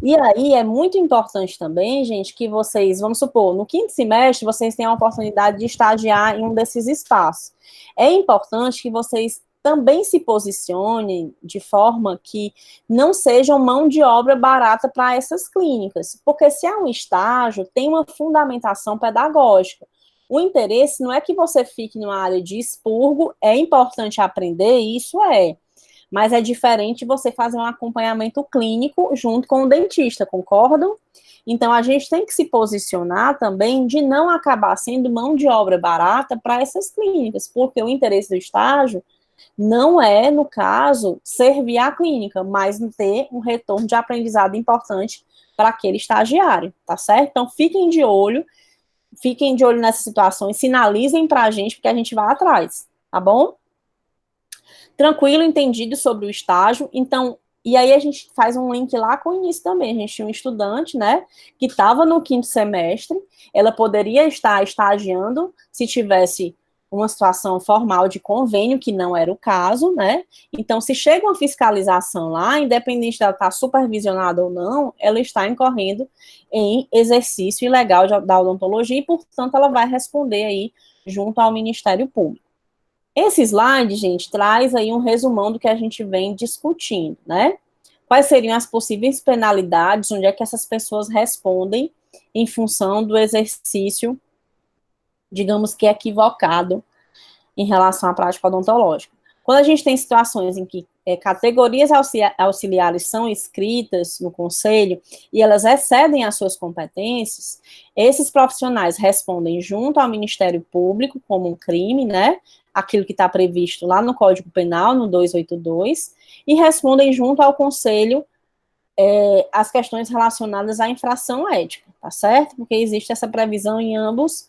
E aí, é muito importante também, gente, que vocês, vamos supor, no 5º semestre, vocês têm a oportunidade de estagiar em um desses espaços. É importante que vocês também se posicionem de forma que não sejam mão de obra barata para essas clínicas, porque se é um estágio, tem uma fundamentação pedagógica. O interesse não é que você fique numa área de expurgo, é importante aprender, isso mas é diferente você fazer um acompanhamento clínico junto com o dentista, concordam? Então, a gente tem que se posicionar também de não acabar sendo mão de obra barata para essas clínicas, porque o interesse do estágio Não é, no caso, servir a clínica, mas ter um retorno de aprendizado importante para aquele estagiário, tá certo? Então, fiquem de olho nessas situações, sinalizem para a gente, porque a gente vai atrás, tá bom? Tranquilo, entendido sobre o estágio. Então, e aí a gente faz um link lá com o início também. A gente tinha um estudante, né, que estava no 5º semestre, ela poderia estar estagiando se tivesse uma situação formal de convênio, que não era o caso, né? Então, se chega uma fiscalização lá, independente dela estar supervisionada ou não, ela está incorrendo em exercício ilegal da odontologia e, portanto, ela vai responder aí junto ao Ministério Público. Esse slide, gente, traz aí um resumão do que a gente vem discutindo, né? Quais seriam as possíveis penalidades, onde é que essas pessoas respondem em função do exercício, digamos que equivocado, em relação à prática odontológica. Quando a gente tem situações em que categorias auxiliares são inscritas no conselho e elas excedem as suas competências, esses profissionais respondem junto ao Ministério Público como um crime, né? Aquilo que está previsto lá no Código Penal, no 282, e respondem junto ao conselho as questões relacionadas à infração ética, tá certo? Porque existe essa previsão em ambas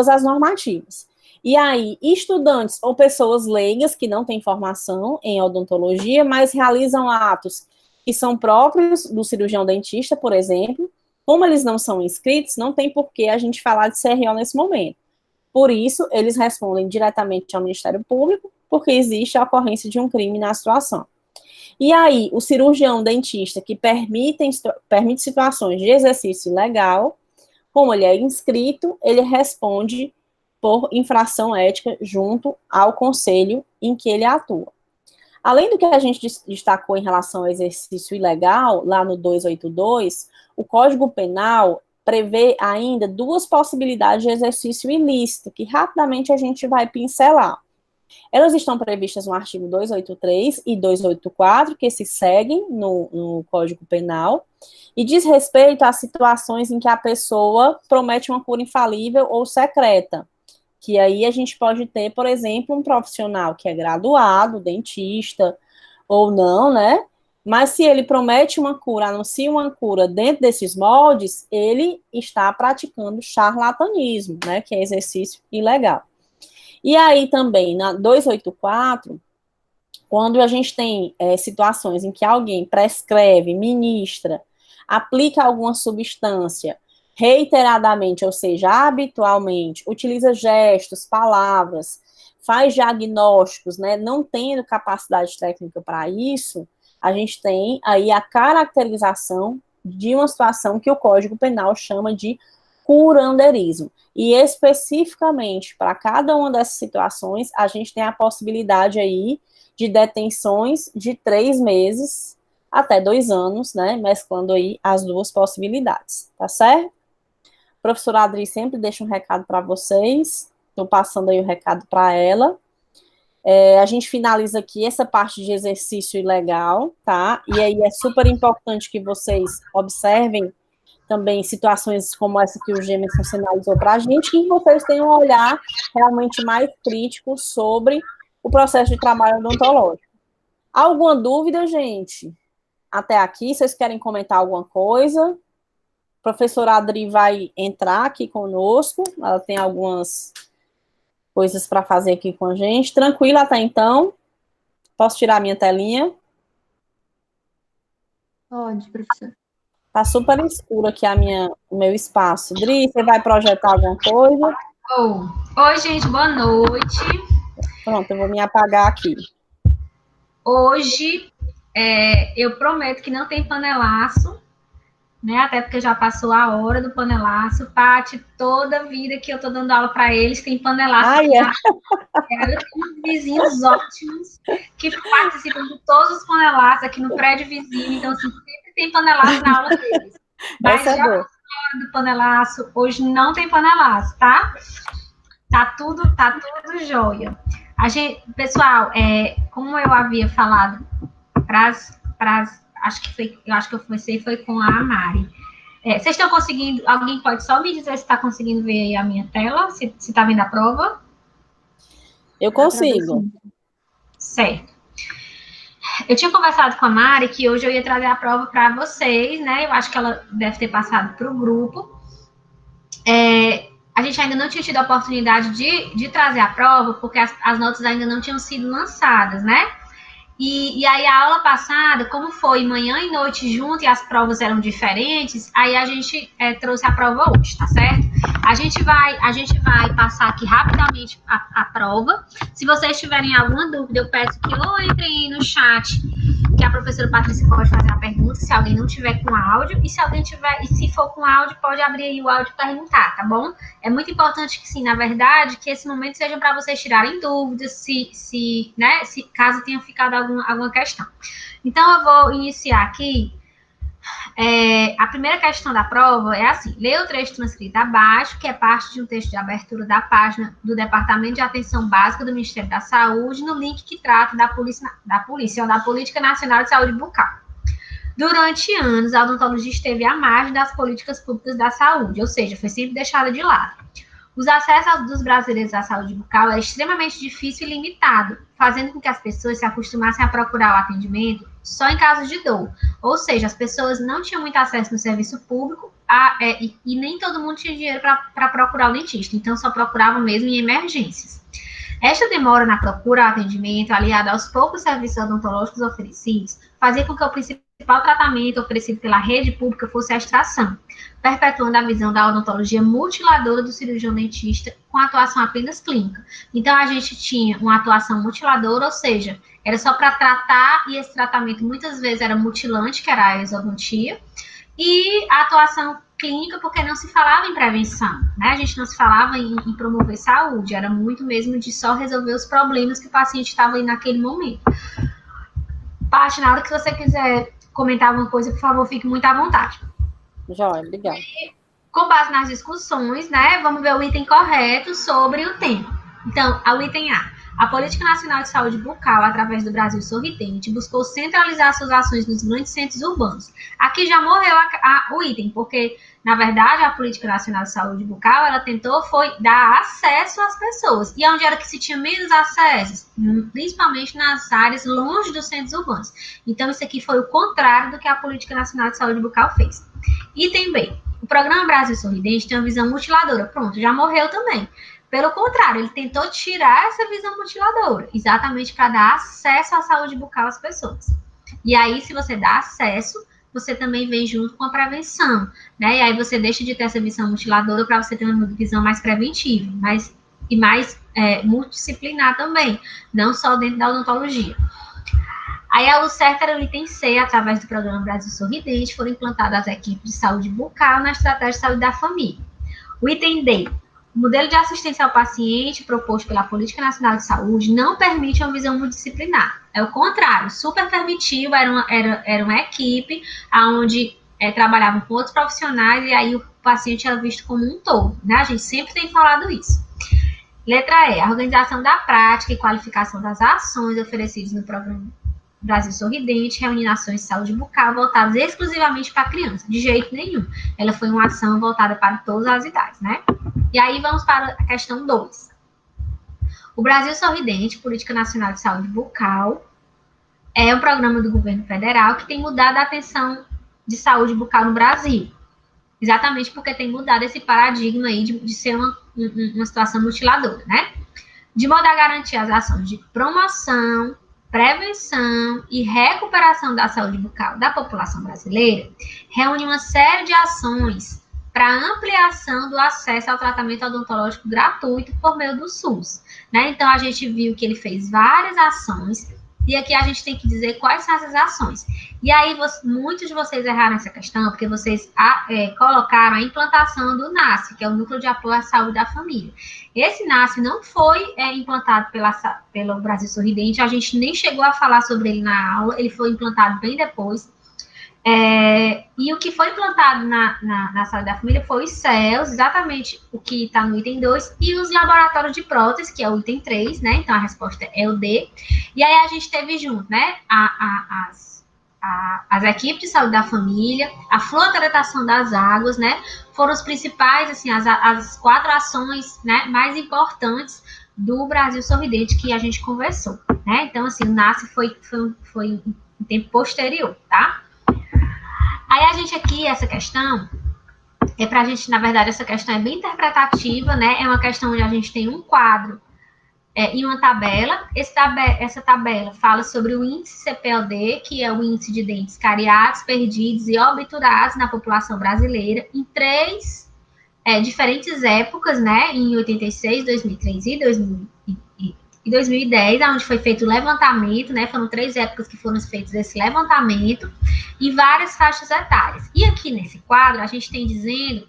as normativas. E aí, estudantes ou pessoas leigas que não têm formação em odontologia, mas realizam atos que são próprios do cirurgião dentista, por exemplo, como eles não são inscritos, não tem por que a gente falar de CRO nesse momento. Por isso, eles respondem diretamente ao Ministério Público, porque existe a ocorrência de um crime na situação. E aí, o cirurgião dentista que permite situações de exercício ilegal, como ele é inscrito, ele responde por infração ética junto ao conselho em que ele atua. Além do que a gente destacou em relação ao exercício ilegal, lá no 282, o Código Penal prevê ainda 2 possibilidades de exercício ilícito, que rapidamente a gente vai pincelar. Elas estão previstas no artigo 283 e 284, que se seguem no Código Penal, e diz respeito a situações em que a pessoa promete uma cura infalível ou secreta, que aí a gente pode ter, por exemplo, um profissional que é graduado, dentista, ou não, né? Mas se ele promete uma cura, anuncia uma cura dentro desses moldes, ele está praticando charlatanismo, né? Que é exercício ilegal. E aí também, na 284, quando a gente tem situações em que alguém prescreve, ministra, aplica alguma substância reiteradamente, ou seja, habitualmente, utiliza gestos, palavras, faz diagnósticos, né, não tendo capacidade técnica para isso, a gente tem aí a caracterização de uma situação que o Código Penal chama de curandeirismo. E especificamente para cada uma dessas situações, a gente tem a possibilidade aí de detenções de 3 meses até 2 anos, né, mesclando aí as 2 possibilidades, tá certo? A professora Adri sempre deixa um recado para vocês, estou passando aí o recado para ela. A gente finaliza aqui essa parte de exercício ilegal, tá? E aí é super importante que vocês observem também situações como essa que o Gemerson sinalizou para a gente, e que vocês tenham um olhar realmente mais crítico sobre o processo de trabalho odontológico. Alguma dúvida, gente? Até aqui, vocês querem comentar alguma coisa? A professora Adri vai entrar aqui conosco, ela tem algumas coisas para fazer aqui com a gente. Tranquila até então? Posso tirar a minha telinha? Pode, professor. Tá super escuro aqui o meu espaço. Dri, você vai projetar alguma coisa? Oi, gente, boa noite. Pronto, eu vou me apagar aqui. Hoje, eu prometo que não tem panelaço, né? Até porque já passou a hora do panelaço. Paty, toda vida que eu tô dando aula para eles, tem panelaço. Eu tenho uns vizinhos ótimos que participam de todos os panelaços aqui no prédio vizinho, então assim, sempre tem panelaço na aula deles. Mas já passou a hora do panelaço, hoje não tem panelaço, tá? Tá tudo jóia. Pessoal, como eu havia falado eu acho que eu comecei foi com a Mari. Vocês estão conseguindo? Alguém pode só me dizer se está conseguindo ver aí a minha tela? Se está vendo a prova? Eu consigo. Certo. Eu tinha conversado com a Mari que hoje eu ia trazer a prova para vocês, né? Eu acho que ela deve ter passado para o grupo. A gente ainda não tinha tido a oportunidade de trazer a prova, porque as notas ainda não tinham sido lançadas, né? E aí a aula passada, como foi manhã e noite junto e as provas eram diferentes, aí a gente trouxe a prova hoje, tá certo? A gente vai passar aqui rapidamente a prova. Se vocês tiverem alguma dúvida, eu peço que ou entrem no chat, que a professora Patrícia pode fazer a pergunta, se alguém não tiver com áudio, e se alguém tiver, e se for com áudio, pode abrir aí o áudio e perguntar, tá bom? É muito importante que, sim, na verdade, que esse momento seja para vocês tirarem dúvidas, se caso tenha ficado alguma questão. Então, eu vou iniciar aqui. A primeira questão da prova é assim: leia o trecho transcrito abaixo, que é parte de um texto de abertura da página do Departamento de Atenção Básica do Ministério da Saúde, no link que trata da Política Nacional de Saúde Bucal. Durante anos, a odontologia esteve à margem das políticas públicas da saúde, ou seja, foi sempre deixada de lado. Os acessos dos brasileiros à saúde bucal é extremamente difícil e limitado, fazendo com que as pessoas se acostumassem a procurar o atendimento só em casos de dor. Ou seja, as pessoas não tinham muito acesso no serviço público e nem todo mundo tinha dinheiro para procurar o dentista, então só procuravam mesmo em emergências. Esta demora na procura ao atendimento, aliada aos poucos serviços odontológicos oferecidos, fazia com que o principal tratamento oferecido pela rede pública fosse a extração, perpetuando a visão da odontologia mutiladora do cirurgião dentista com atuação apenas clínica. Então, a gente tinha uma atuação mutiladora, ou seja, era só para tratar, e esse tratamento muitas vezes era mutilante, que era a exodontia, e a atuação clínica, porque não se falava em prevenção, né? A gente não se falava em promover saúde, era muito mesmo de só resolver os problemas que o paciente estava aí naquele momento. Paty, na hora que você quiser comentar alguma coisa, por favor, fique muito à vontade. Joia, obrigada. Com base nas discussões, né, vamos ver o item correto sobre o tema. Então, o item A Política Nacional de Saúde Bucal, através do Brasil Sorridente, buscou centralizar suas ações nos grandes centros urbanos. Aqui já morreu o item, porque, na verdade, a Política Nacional de Saúde Bucal, ela tentou dar acesso às pessoas. E onde era que se tinha menos acesso? Principalmente nas áreas longe dos centros urbanos. Então, isso aqui foi o contrário do que a Política Nacional de Saúde Bucal fez. Item B. O Programa Brasil Sorridente tem uma visão mutiladora. Pronto, já morreu também. Pelo contrário, ele tentou tirar essa visão mutiladora, exatamente para dar acesso à saúde bucal às pessoas. E aí, se você dá acesso, você também vem junto com a prevenção, né? E aí você deixa de ter essa visão mutiladora para você ter uma visão mais preventiva, mais multidisciplinar também, não só dentro da odontologia. Aí, o certo era o item C, através do Programa Brasil Sorridente, foram implantadas as equipes de saúde bucal na estratégia de saúde da família. O item D. O modelo de assistência ao paciente proposto pela Política Nacional de Saúde não permite uma visão multidisciplinar. É o contrário, super permitivo, era uma equipe onde trabalhavam com outros profissionais e aí o paciente era visto como um todo, né? A gente sempre tem falado isso. Letra E, a organização da prática e qualificação das ações oferecidas no Programa Brasil Sorridente, reunindo ações de saúde bucal voltadas exclusivamente para a criança. De jeito nenhum. Ela foi uma ação voltada para todas as idades, né? E aí vamos para a questão 2. O Brasil Sorridente, Política Nacional de Saúde Bucal, é um programa do governo federal que tem mudado a atenção de saúde bucal no Brasil. Exatamente porque tem mudado esse paradigma aí de ser uma situação mutiladora, né? De modo a garantir as ações de promoção, prevenção e recuperação da saúde bucal da população brasileira, reúne uma série de ações para ampliação do acesso ao tratamento odontológico gratuito por meio do SUS, né? Então, a gente viu que ele fez várias ações, e aqui a gente tem que dizer quais são essas ações. E aí, muitos de vocês erraram essa questão, porque vocês colocaram a implantação do NASF, que é o Núcleo de Apoio à Saúde da Família. Esse NASF não foi implantado pelo Brasil Sorridente, a gente nem chegou a falar sobre ele na aula, ele foi implantado bem depois. E o que foi implantado na saúde da família foi os CELS, exatamente o que está no item 2, e os laboratórios de prótese, que é o item 3, né? Então, a resposta é o D. E aí, a gente teve junto, né, as equipes de saúde da família, a fluodeletação das águas, né? Foram os principais, assim, as 4 ações, né, mais importantes do Brasil Sorridente que a gente conversou, né? Então, assim, o NASCE foi um tempo posterior, tá? Aí a gente aqui, essa questão, pra gente, na verdade, essa questão é bem interpretativa, né? É uma questão onde a gente tem um quadro e uma tabela. Essa tabela fala sobre o índice CPOD, que é o índice de dentes cariados, perdidos e obturados na população brasileira, em 3 diferentes épocas, né? Em 86, 2003 e 2010, onde foi feito o levantamento, né? Foram 3 épocas que foram feitos esse levantamento, e várias faixas etárias. E aqui nesse quadro, a gente tem dizendo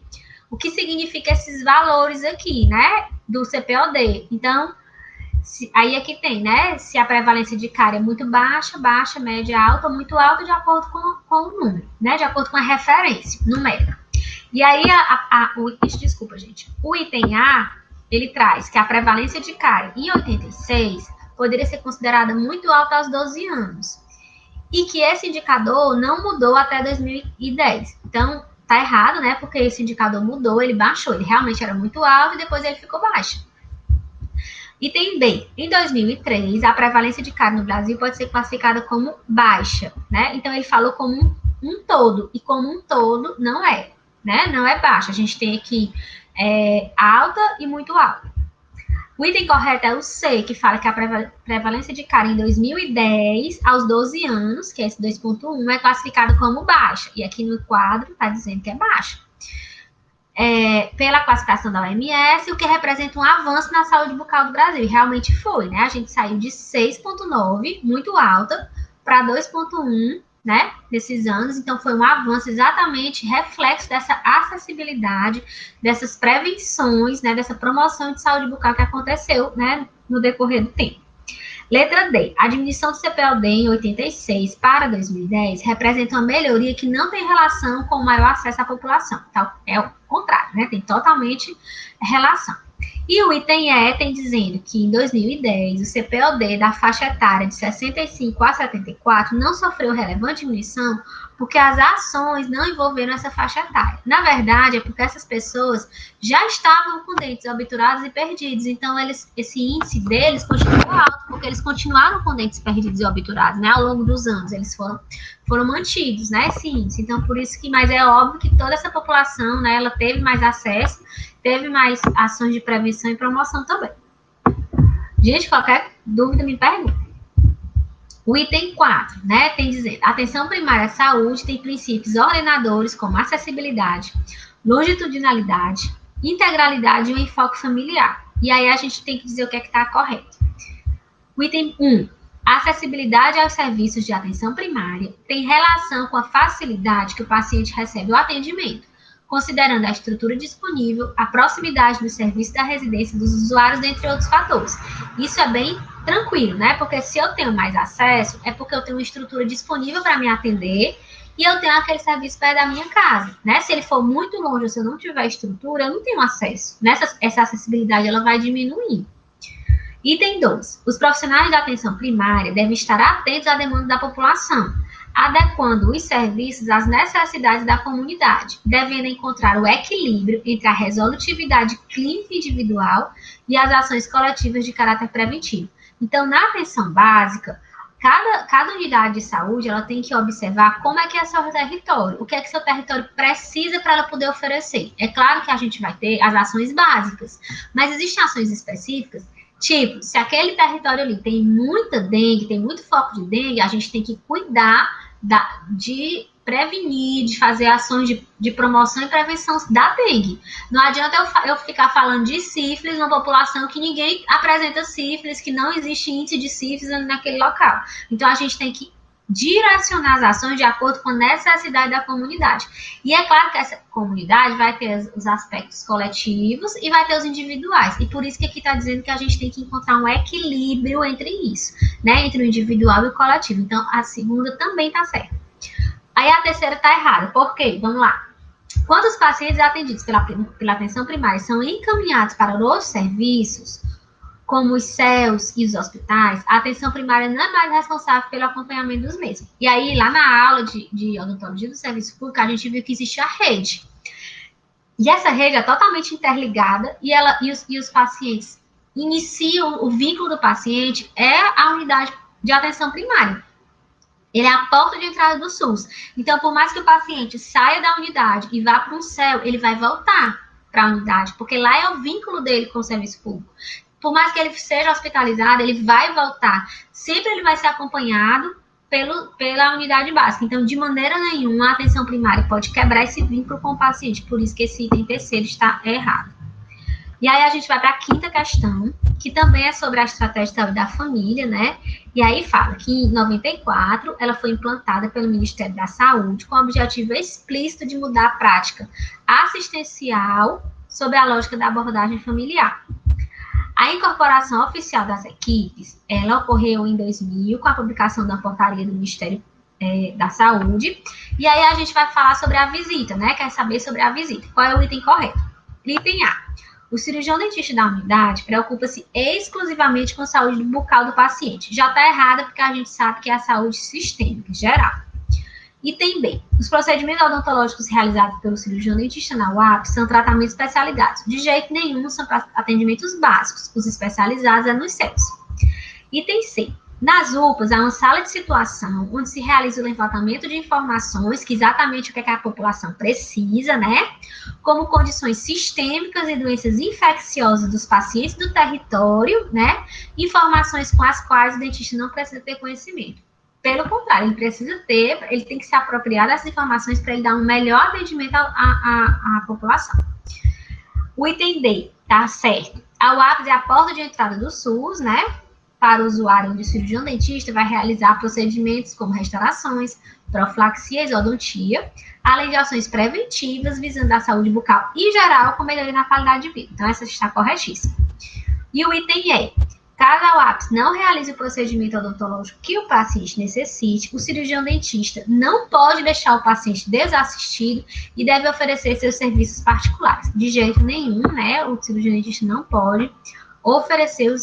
o que significa esses valores aqui, né? Do CPOD. Então, aí aqui tem, né? Se a prevalência de cárie é muito baixa, baixa, média, alta, ou muito alta, de acordo com o número, né? De acordo com a referência numérica. E aí, desculpa, gente. O item A, ele traz que a prevalência de cárie em 86 poderia ser considerada muito alta aos 12 anos. E que esse indicador não mudou até 2010. Então, tá errado, né? Porque esse indicador mudou, ele baixou. Ele realmente era muito alto e depois ele ficou baixo. Item B. Em 2003, a prevalência de cárie no Brasil pode ser classificada como baixa, né? Então, ele falou como um todo. E como um todo, não é, né? Não é baixa. A gente tem aqui alta e muito alta. O item correto é o C, que fala que a prevalência de cárie em 2010, aos 12 anos, que é esse 2.1, é classificado como baixa. E aqui no quadro está dizendo que é baixa. Pela classificação da OMS, o que representa um avanço na saúde bucal do Brasil. E realmente foi, né? A gente saiu de 6.9, muito alta, para 2.1, né, nesses anos. Então, foi um avanço exatamente reflexo dessa acessibilidade, dessas prevenções, né, dessa promoção de saúde bucal que aconteceu, né, no decorrer do tempo. Letra D. A diminuição do CPOD em 86 para 2010 representa uma melhoria que não tem relação com o maior acesso à população. Então, é o contrário, né? Tem totalmente relação. E o item E tem dizendo que em 2010 o CPOD da faixa etária de 65 a 74 não sofreu relevante diminuição porque as ações não envolveram essa faixa etária. Na verdade, é porque essas pessoas já estavam com dentes obturados e perdidos, então esse índice deles continuou alto, porque eles continuaram com dentes perdidos e obturados, né, ao longo dos anos, eles foram mantidos, né, esse índice. Então, por isso que, mas é óbvio que toda essa população, né, ela teve mais acesso, teve mais ações de prevenção e promoção também. Gente, qualquer dúvida me pergunta. O item 4, né, tem dizendo, a atenção primária à saúde tem princípios ordenadores como acessibilidade, longitudinalidade, integralidade e o enfoque familiar. E aí a gente tem que dizer o que é que está correto. O item 1, a acessibilidade aos serviços de atenção primária tem relação com a facilidade que o paciente recebe o atendimento, considerando a estrutura disponível, a proximidade do serviço da residência dos usuários, dentre outros fatores. Isso é bem tranquilo, né? Porque se eu tenho mais acesso, é porque eu tenho uma estrutura disponível para me atender e eu tenho aquele serviço perto da minha casa, né? Se ele for muito longe ou se eu não tiver estrutura, eu não tenho acesso. Essa acessibilidade, ela vai diminuir. Item 2. Os profissionais da atenção primária devem estar atentos à demanda da população, adequando os serviços às necessidades da comunidade, devendo encontrar o equilíbrio entre a resolutividade clínica individual e as ações coletivas de caráter preventivo. Então, na atenção básica, cada unidade de saúde, ela tem que observar como é que é seu território, o que é que seu território precisa para ela poder oferecer. É claro que a gente vai ter as ações básicas, mas existem ações específicas. Tipo, se aquele território ali tem muita dengue, tem muito foco de dengue, a gente tem que cuidar de prevenir, de fazer ações de promoção e prevenção da dengue. Não adianta eu ficar falando de sífilis numa população que ninguém apresenta sífilis, que não existe índice de sífilis naquele local. Então, a gente tem que direcionar as ações de acordo com a necessidade da comunidade. E é claro que essa comunidade vai ter os aspectos coletivos e vai ter os individuais. E por isso que aqui está dizendo que a gente tem que encontrar um equilíbrio entre isso, né? Entre o individual e o coletivo. Então, a segunda também está certa. Aí a terceira está errada. Por quê? Vamos lá. Quando os pacientes atendidos pela atenção primária são encaminhados para os serviços, como os CELS e os hospitais, a atenção primária não é mais responsável pelo acompanhamento dos mesmos. E aí, lá na aula de odontologia do serviço público, a gente viu que existe a rede. E essa rede é totalmente interligada e os pacientes inicia o vínculo do paciente é a unidade de atenção primária. Ele é a porta de entrada do SUS. Então, por mais que o paciente saia da unidade e vá para um CEL, ele vai voltar para a unidade, porque lá é o vínculo dele com o serviço público. Por mais que ele seja hospitalizado, ele vai voltar. Sempre ele vai ser acompanhado pela unidade básica. Então, de maneira nenhuma, a atenção primária pode quebrar esse vínculo com o paciente. Por isso que esse item terceiro está errado. E aí a gente vai para a quinta questão, que também é sobre a estratégia de saúde da família, né? E aí fala que em 94 ela foi implantada pelo Ministério da Saúde com o objetivo explícito de mudar a prática assistencial sobre a lógica da abordagem familiar. A incorporação oficial das equipes, ela ocorreu em 2000 com a publicação da portaria do Ministério da Saúde. E aí a gente vai falar sobre a visita, né? Quer saber sobre a visita. Qual é o item correto? Item A. O cirurgião dentista da unidade preocupa-se exclusivamente com a saúde bucal do paciente. Já está errada porque a gente sabe que é a saúde sistêmica, geral. Item B. Os procedimentos odontológicos realizados pelo cirurgião dentista na UAP são tratamentos especializados. De jeito nenhum são atendimentos básicos. Os especializados é nos CELs. Item C. Nas UPAs, há uma sala de situação onde se realiza o levantamento de informações, que exatamente o que a população precisa, né? Como condições sistêmicas e doenças infecciosas dos pacientes do território, né? Informações com as quais o dentista não precisa ter conhecimento. Pelo contrário, ele tem que se apropriar dessas informações para ele dar um melhor atendimento à população. O item D, tá certo. A UAPS é a porta de entrada do SUS, né? Para o usuário, onde o cirurgião dentista vai realizar procedimentos como restaurações, profilaxia e exodontia, além de ações preventivas visando a saúde bucal e geral com melhoria na qualidade de vida. Então, essa está corretíssima. E o item E. Caso a UAPS não realize o procedimento odontológico que o paciente necessite, o cirurgião dentista não pode deixar o paciente desassistido e deve oferecer seus serviços particulares. De jeito nenhum, né? O cirurgião dentista não pode oferecer os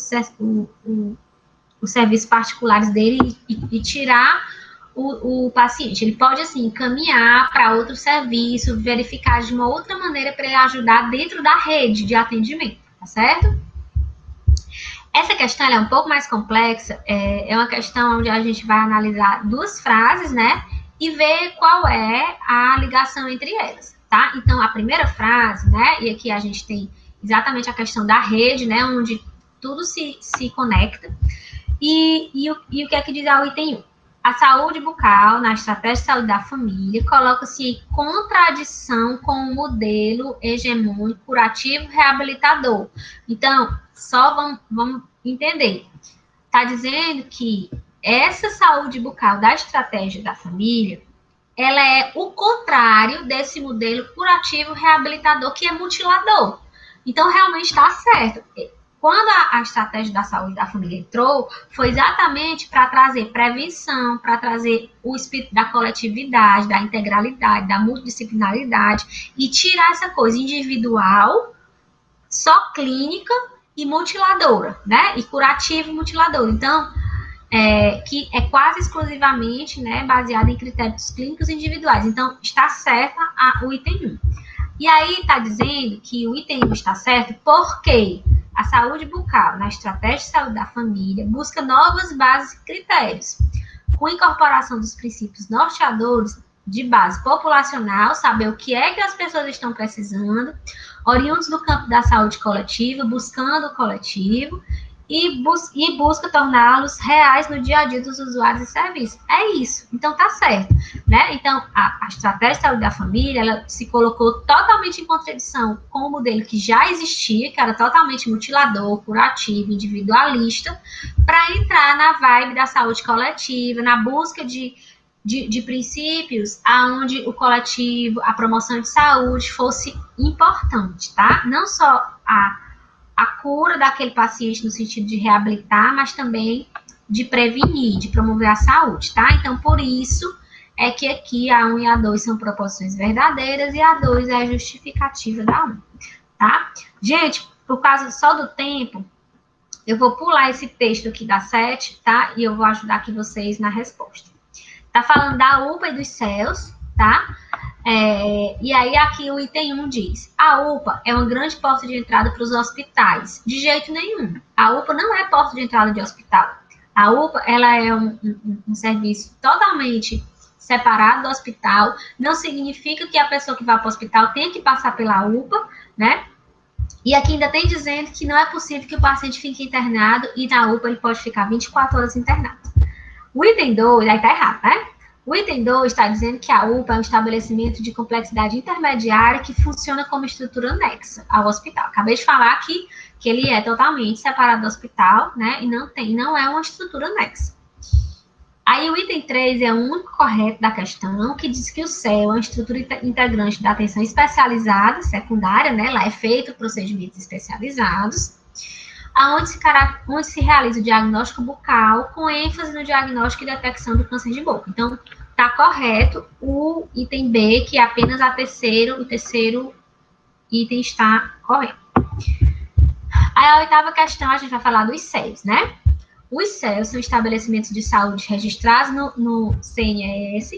serviços particulares dele e tirar o paciente. Ele pode, assim, encaminhar para outro serviço, verificar de uma outra maneira para ele ajudar dentro da rede de atendimento, tá certo? Essa questão ela é um pouco mais complexa, é uma questão onde a gente vai analisar duas frases, né, e ver qual é a ligação entre elas, tá? Então, a primeira frase, né, e aqui a gente tem exatamente a questão da rede, né, onde tudo se conecta. E o que é que diz o item 1? A saúde bucal, na estratégia de saúde da família, coloca-se em contradição com o modelo hegemônico curativo reabilitador. Então, só vamos entender. Está dizendo que essa saúde bucal da estratégia da família, ela é o contrário desse modelo curativo reabilitador, que é mutilador. Então, realmente está certo. Quando a estratégia da saúde da família entrou, foi exatamente para trazer prevenção, para trazer o espírito da coletividade, da integralidade, da multidisciplinaridade e tirar essa coisa individual, só clínica e mutiladora, né? E curativo e mutilador. Então, que é quase exclusivamente, né, baseado em critérios clínicos individuais. Então, está certo o item 1. E aí está dizendo que o item 1 está certo porque a saúde bucal, na estratégia de saúde da família, busca novas bases e critérios, com incorporação dos princípios norteadores de base populacional, saber o que é que as pessoas estão precisando, oriundos do campo da saúde coletiva, buscando o coletivo, e busca torná-los reais no dia a dia dos usuários e serviços. É isso. Então, tá certo, né? Então, a estratégia de saúde da família, ela se colocou totalmente em contradição com o modelo que já existia, que era totalmente mutilador, curativo, individualista, para entrar na vibe da saúde coletiva, na busca de princípios aonde o coletivo, a promoção de saúde fosse importante, tá? Não só a cura daquele paciente no sentido de reabilitar, mas também de prevenir, de promover a saúde, tá? Então, por isso é que aqui a 1 e a 2 são proposições verdadeiras e a 2 é a justificativa da 1, tá? Gente, por causa só do tempo, eu vou pular esse texto aqui da 7, tá? E eu vou ajudar aqui vocês na resposta. Tá falando da UPA e dos CELs, tá? E aí aqui o item 1 diz, a UPA é uma grande porta de entrada para os hospitais. De jeito nenhum. A UPA não é porta de entrada de hospital. A UPA, ela é um serviço totalmente separado do hospital. Não significa que a pessoa que vai para o hospital tenha que passar pela UPA, né? E aqui ainda tem dizendo que não é possível que o paciente fique internado e na UPA ele pode ficar 24 horas internado. O item 2, aí tá errado, né? O item 2 está dizendo que a UPA é um estabelecimento de complexidade intermediária que funciona como estrutura anexa ao hospital. Acabei de falar que ele é totalmente separado do hospital, né? E não é uma estrutura anexa. Aí o item 3 é o único correto da questão, que diz que o CEL é uma estrutura integrante da atenção especializada, secundária, né? Lá é feito procedimentos especializados, onde se realiza o diagnóstico bucal, com ênfase no diagnóstico e detecção do câncer de boca. Então, está correto o item B, que é apenas o terceiro item está correto. Aí a 8ª questão, a gente vai falar dos CELs, né? Os CELs são estabelecimentos de saúde registrados no CNES,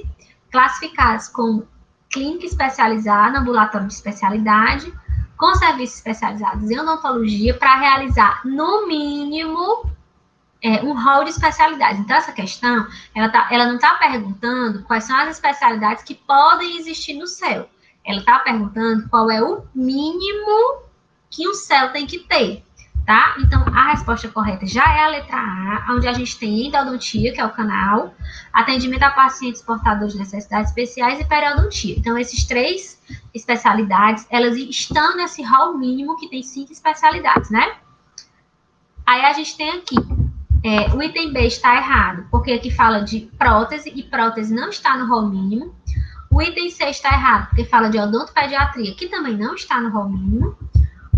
classificados como clínica especializada, ambulatório de especialidade, com serviços especializados em odontologia, para realizar, no mínimo, um rol de especialidades. Então, essa questão, ela não está perguntando quais são as especialidades que podem existir no CEL. Ela está perguntando qual é o mínimo que o CEL tem que ter, tá? Então, a resposta correta já é a letra A, onde a gente tem endodontia, que é o canal, atendimento a pacientes portadores de necessidades especiais e periodontia. Então, esses 3 especialidades, elas estão nesse rol mínimo que tem 5 especialidades, né? Aí a gente tem aqui, o item B está errado, porque aqui fala de prótese, e prótese não está no rol mínimo. O item C está errado, porque fala de odontopediatria, que também não está no rol mínimo.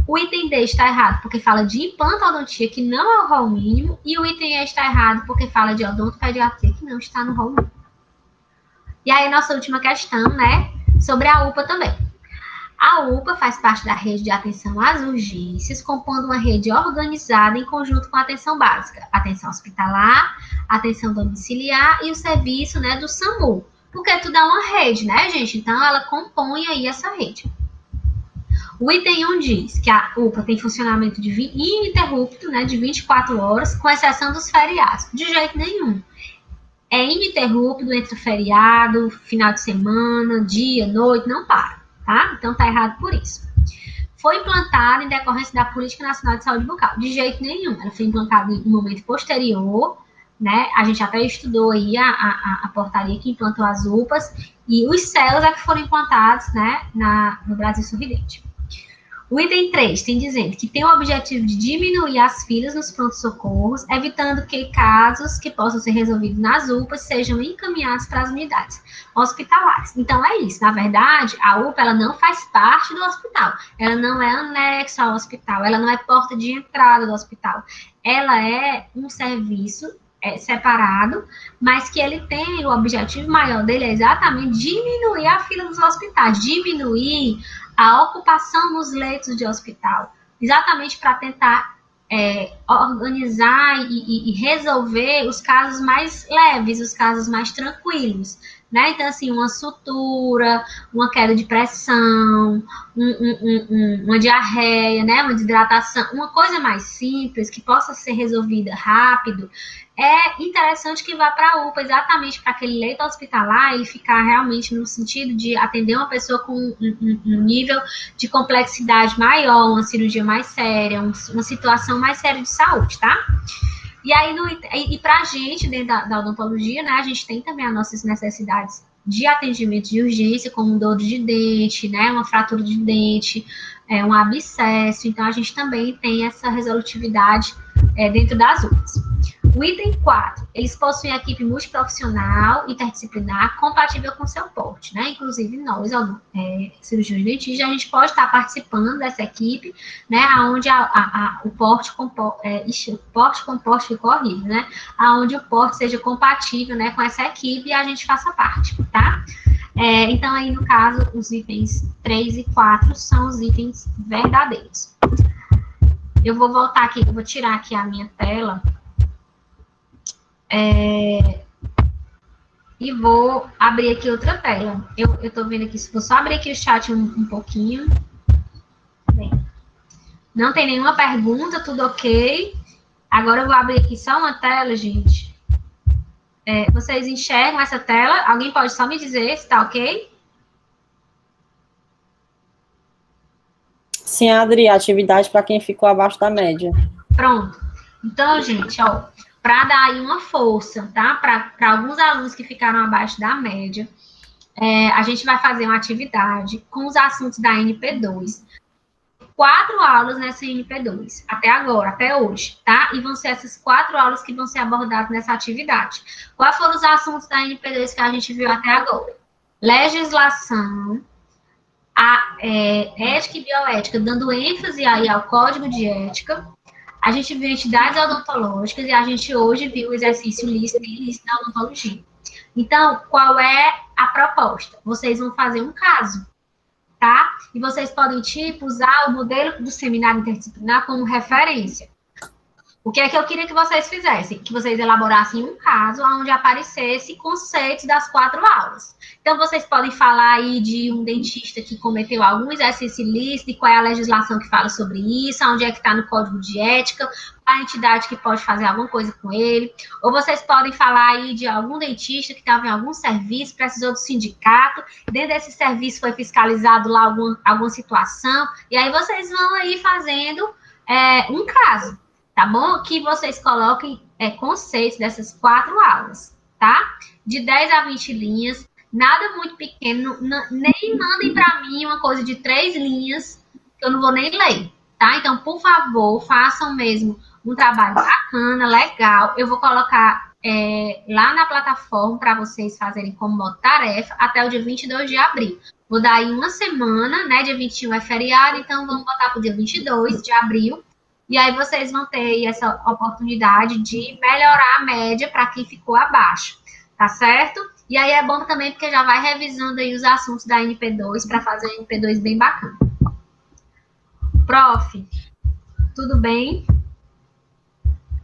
O item D está errado, porque fala de implantodontia, que não é o rol mínimo. E o item E está errado, porque fala de odontopediatria, que não está no rol mínimo. E aí, nossa última questão, né, sobre a UPA também. A UPA faz parte da rede de atenção às urgências, compondo uma rede organizada em conjunto com a atenção básica, atenção hospitalar, atenção domiciliar e o serviço, né, do SAMU. Porque tudo é uma rede, né, gente? Então, ela compõe aí essa rede. O item 1 diz que a UPA tem funcionamento ininterrupto, né, de 24 horas, com exceção dos feriados. De jeito nenhum. É ininterrupto entre feriado, final de semana, dia, noite, não para, tá? Então, tá errado por isso. Foi implantada em decorrência da Política Nacional de Saúde Bucal. De jeito nenhum. Ela foi implantada em um momento posterior, né? A gente até estudou aí a portaria que implantou as UPAs, e os CELs é que foram implantados, né, no Brasil Sorridente. O item 3 tem dizendo que tem o objetivo de diminuir as filas nos pronto-socorros, evitando que casos que possam ser resolvidos nas UPAs sejam encaminhados para as unidades hospitalares. Então, é isso. Na verdade, a UPA ela não faz parte do hospital. Ela não é anexa ao hospital. Ela não é porta de entrada do hospital. Ela é um serviço separado, mas que ele tem o objetivo maior dele é exatamente diminuir a fila dos hospitais, diminuir a ocupação nos leitos de hospital, exatamente para tentar organizar e resolver os casos mais leves, os casos mais tranquilos, né? Então, assim, uma sutura, uma queda de pressão, uma diarreia, né? Uma desidratação, uma coisa mais simples, que possa ser resolvida rápido, é interessante que vá para a UPA, exatamente para aquele leito hospitalar e ficar realmente no sentido de atender uma pessoa com um nível de complexidade maior, uma cirurgia mais séria, uma situação mais séria de saúde, tá? E aí, para a gente, dentro da odontologia, né, a gente tem também as nossas necessidades de atendimento de urgência, como dor de dente, né, uma fratura de dente, um abscesso. Então, a gente também tem essa resolutividade dentro das UPAs. O item 4, eles possuem equipe multiprofissional, interdisciplinar, compatível com seu porte, né? Inclusive nós, cirurgiões dentistas, a gente pode estar participando dessa equipe, né? Onde o porte com porte ficou horrível, né? Onde o porte seja compatível, né, com essa equipe e a gente faça parte, tá? Então, aí, no caso, os itens 3 e 4 são os itens verdadeiros. Eu vou voltar aqui, eu vou tirar aqui a minha tela. e vou abrir aqui outra tela. Eu tô vendo aqui, vou só abrir aqui o chat um pouquinho. Bem, não tem nenhuma pergunta, tudo ok. Agora eu vou abrir aqui só uma tela, gente. Vocês enxergam essa tela? Alguém pode só me dizer se tá ok? Sim, Adri, atividade para quem ficou abaixo da média. Pronto. Então, gente, ó, para dar aí uma força, tá? Para alguns alunos que ficaram abaixo da média, a gente vai fazer uma atividade com os assuntos da NP2. 4 aulas nessa NP2, até agora, até hoje, tá? E vão ser essas 4 aulas que vão ser abordadas nessa atividade. Quais foram os assuntos da NP2 que a gente viu até agora? Legislação, ética e bioética, dando ênfase aí ao código de ética. A gente viu entidades odontológicas e a gente hoje viu o exercício lícito e ilícito da odontologia. Então, qual é a proposta? Vocês vão fazer um caso, tá? E vocês podem, usar o modelo do seminário interdisciplinar como referência. O que é que eu queria que vocês fizessem? Que vocês elaborassem um caso onde aparecesse conceitos das 4 aulas. Então, vocês podem falar aí de um dentista que cometeu algum exercício ilícito e qual é a legislação que fala sobre isso, onde é que está no código de ética, a entidade que pode fazer alguma coisa com ele. Ou vocês podem falar aí de algum dentista que estava em algum serviço, precisou do sindicato, dentro desse serviço foi fiscalizado lá alguma situação, e aí vocês vão aí fazendo um caso, tá bom? Que vocês coloquem conceitos dessas 4 aulas, tá? De 10 a 20 linhas, nada muito pequeno, nem mandem para mim uma coisa de 3 linhas, que eu não vou nem ler, tá? Então, por favor, façam mesmo um trabalho bacana, legal. Eu vou colocar lá na plataforma para vocês fazerem como tarefa até o dia 22 de abril. Vou dar aí uma semana, né? Dia 21 é feriado, então vamos botar para o dia 22 de abril. E aí vocês vão ter essa oportunidade de melhorar a média para quem ficou abaixo, tá certo? E aí é bom também porque já vai revisando aí os assuntos da NP2 para fazer a NP2 bem bacana. Prof, tudo bem?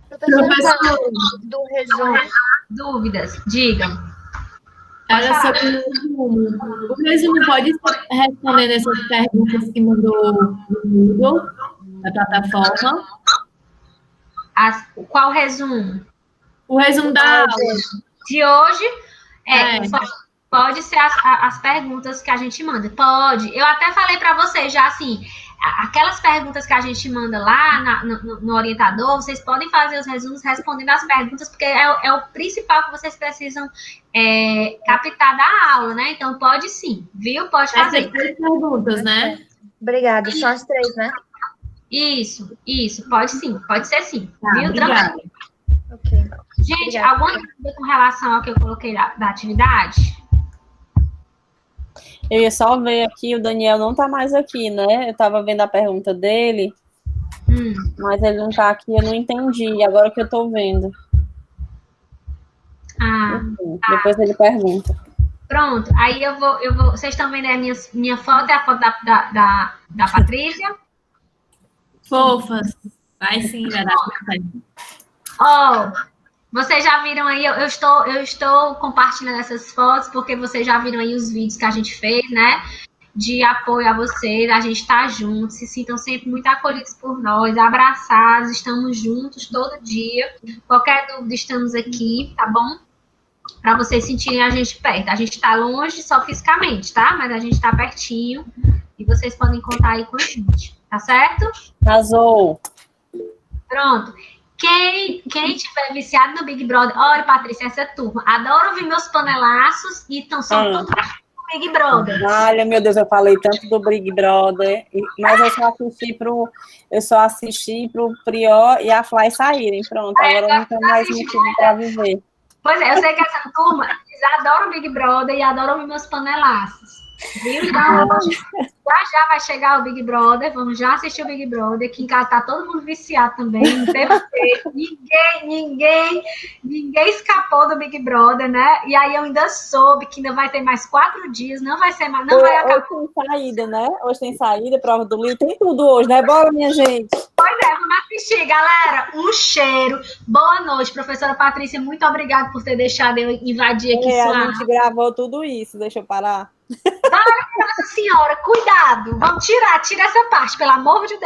Professor, do resumo. Dúvidas? Digam. Era sobre o resumo. O resumo pode responder essas perguntas que mandou no Google, na plataforma. Qual resumo? O resumo da aula. De hoje, pode ser as perguntas que a gente manda. Pode. Eu até falei para vocês já, assim, aquelas perguntas que a gente manda lá no orientador, vocês podem fazer os resumos respondendo as perguntas, porque é o principal que vocês precisam captar da aula, né? Então, pode sim, viu? Pode fazer. Essas 3 perguntas, né? Obrigada. São as 3, né? Isso. Pode sim, pode ser sim. Tá, viu? obrigada. Ok. Gente, Obrigada. alguma dúvida com relação ao que eu coloquei da atividade? Eu ia só ver aqui, o Daniel não tá mais aqui, né? Eu tava vendo a pergunta dele, mas ele não tá aqui, eu não entendi, agora que eu tô vendo. Enfim, depois ele pergunta. Pronto, aí eu vou. Vocês estão vendo aí a minha foto, é a foto da Patrícia? Fofas. Vai sim, vai dar Ó, vocês já viram aí, eu estou compartilhando essas fotos, porque vocês já viram aí os vídeos que a gente fez, né? De apoio a vocês, a gente tá junto, se sintam sempre muito acolhidos por nós, abraçados, estamos juntos todo dia. Qualquer dúvida, estamos aqui, tá bom? Para vocês sentirem a gente perto. A gente tá longe só fisicamente, tá? Mas a gente tá pertinho e vocês podem contar aí com a gente, tá certo? Arrasou. Pronto. Quem tiver viciado no Big Brother, olha, Patrícia, essa turma, adoro ouvir meus panelaços e estão só todos no Big Brother. Olha, meu Deus, eu falei tanto do Big Brother, mas eu só assisti pro Prior e a Fly saírem. Pronto, agora não tem mais motivo para viver. Pois é, eu sei que essa turma, eles adoram Big Brother e adoram ouvir meus panelaços. Viu? Então, já vai chegar o Big Brother, vamos já assistir o Big Brother, aqui em casa tá todo mundo viciado também, não teve jeito, ninguém escapou do Big Brother, né? E aí eu ainda soube que ainda vai ter mais 4 dias, não vai ser mais, não vai acabar. Hoje tem saída, né? Hoje tem saída, prova do livro, tem tudo hoje, né? Bora, minha gente! Pois é, vamos assistir, galera. Um cheiro. Boa noite, professora Patrícia. Muito obrigada por ter deixado eu invadir aqui A sua gente gravou tudo isso, deixa eu parar. Nossa senhora, cuidado. Vamos tira essa parte, pelo amor de Deus.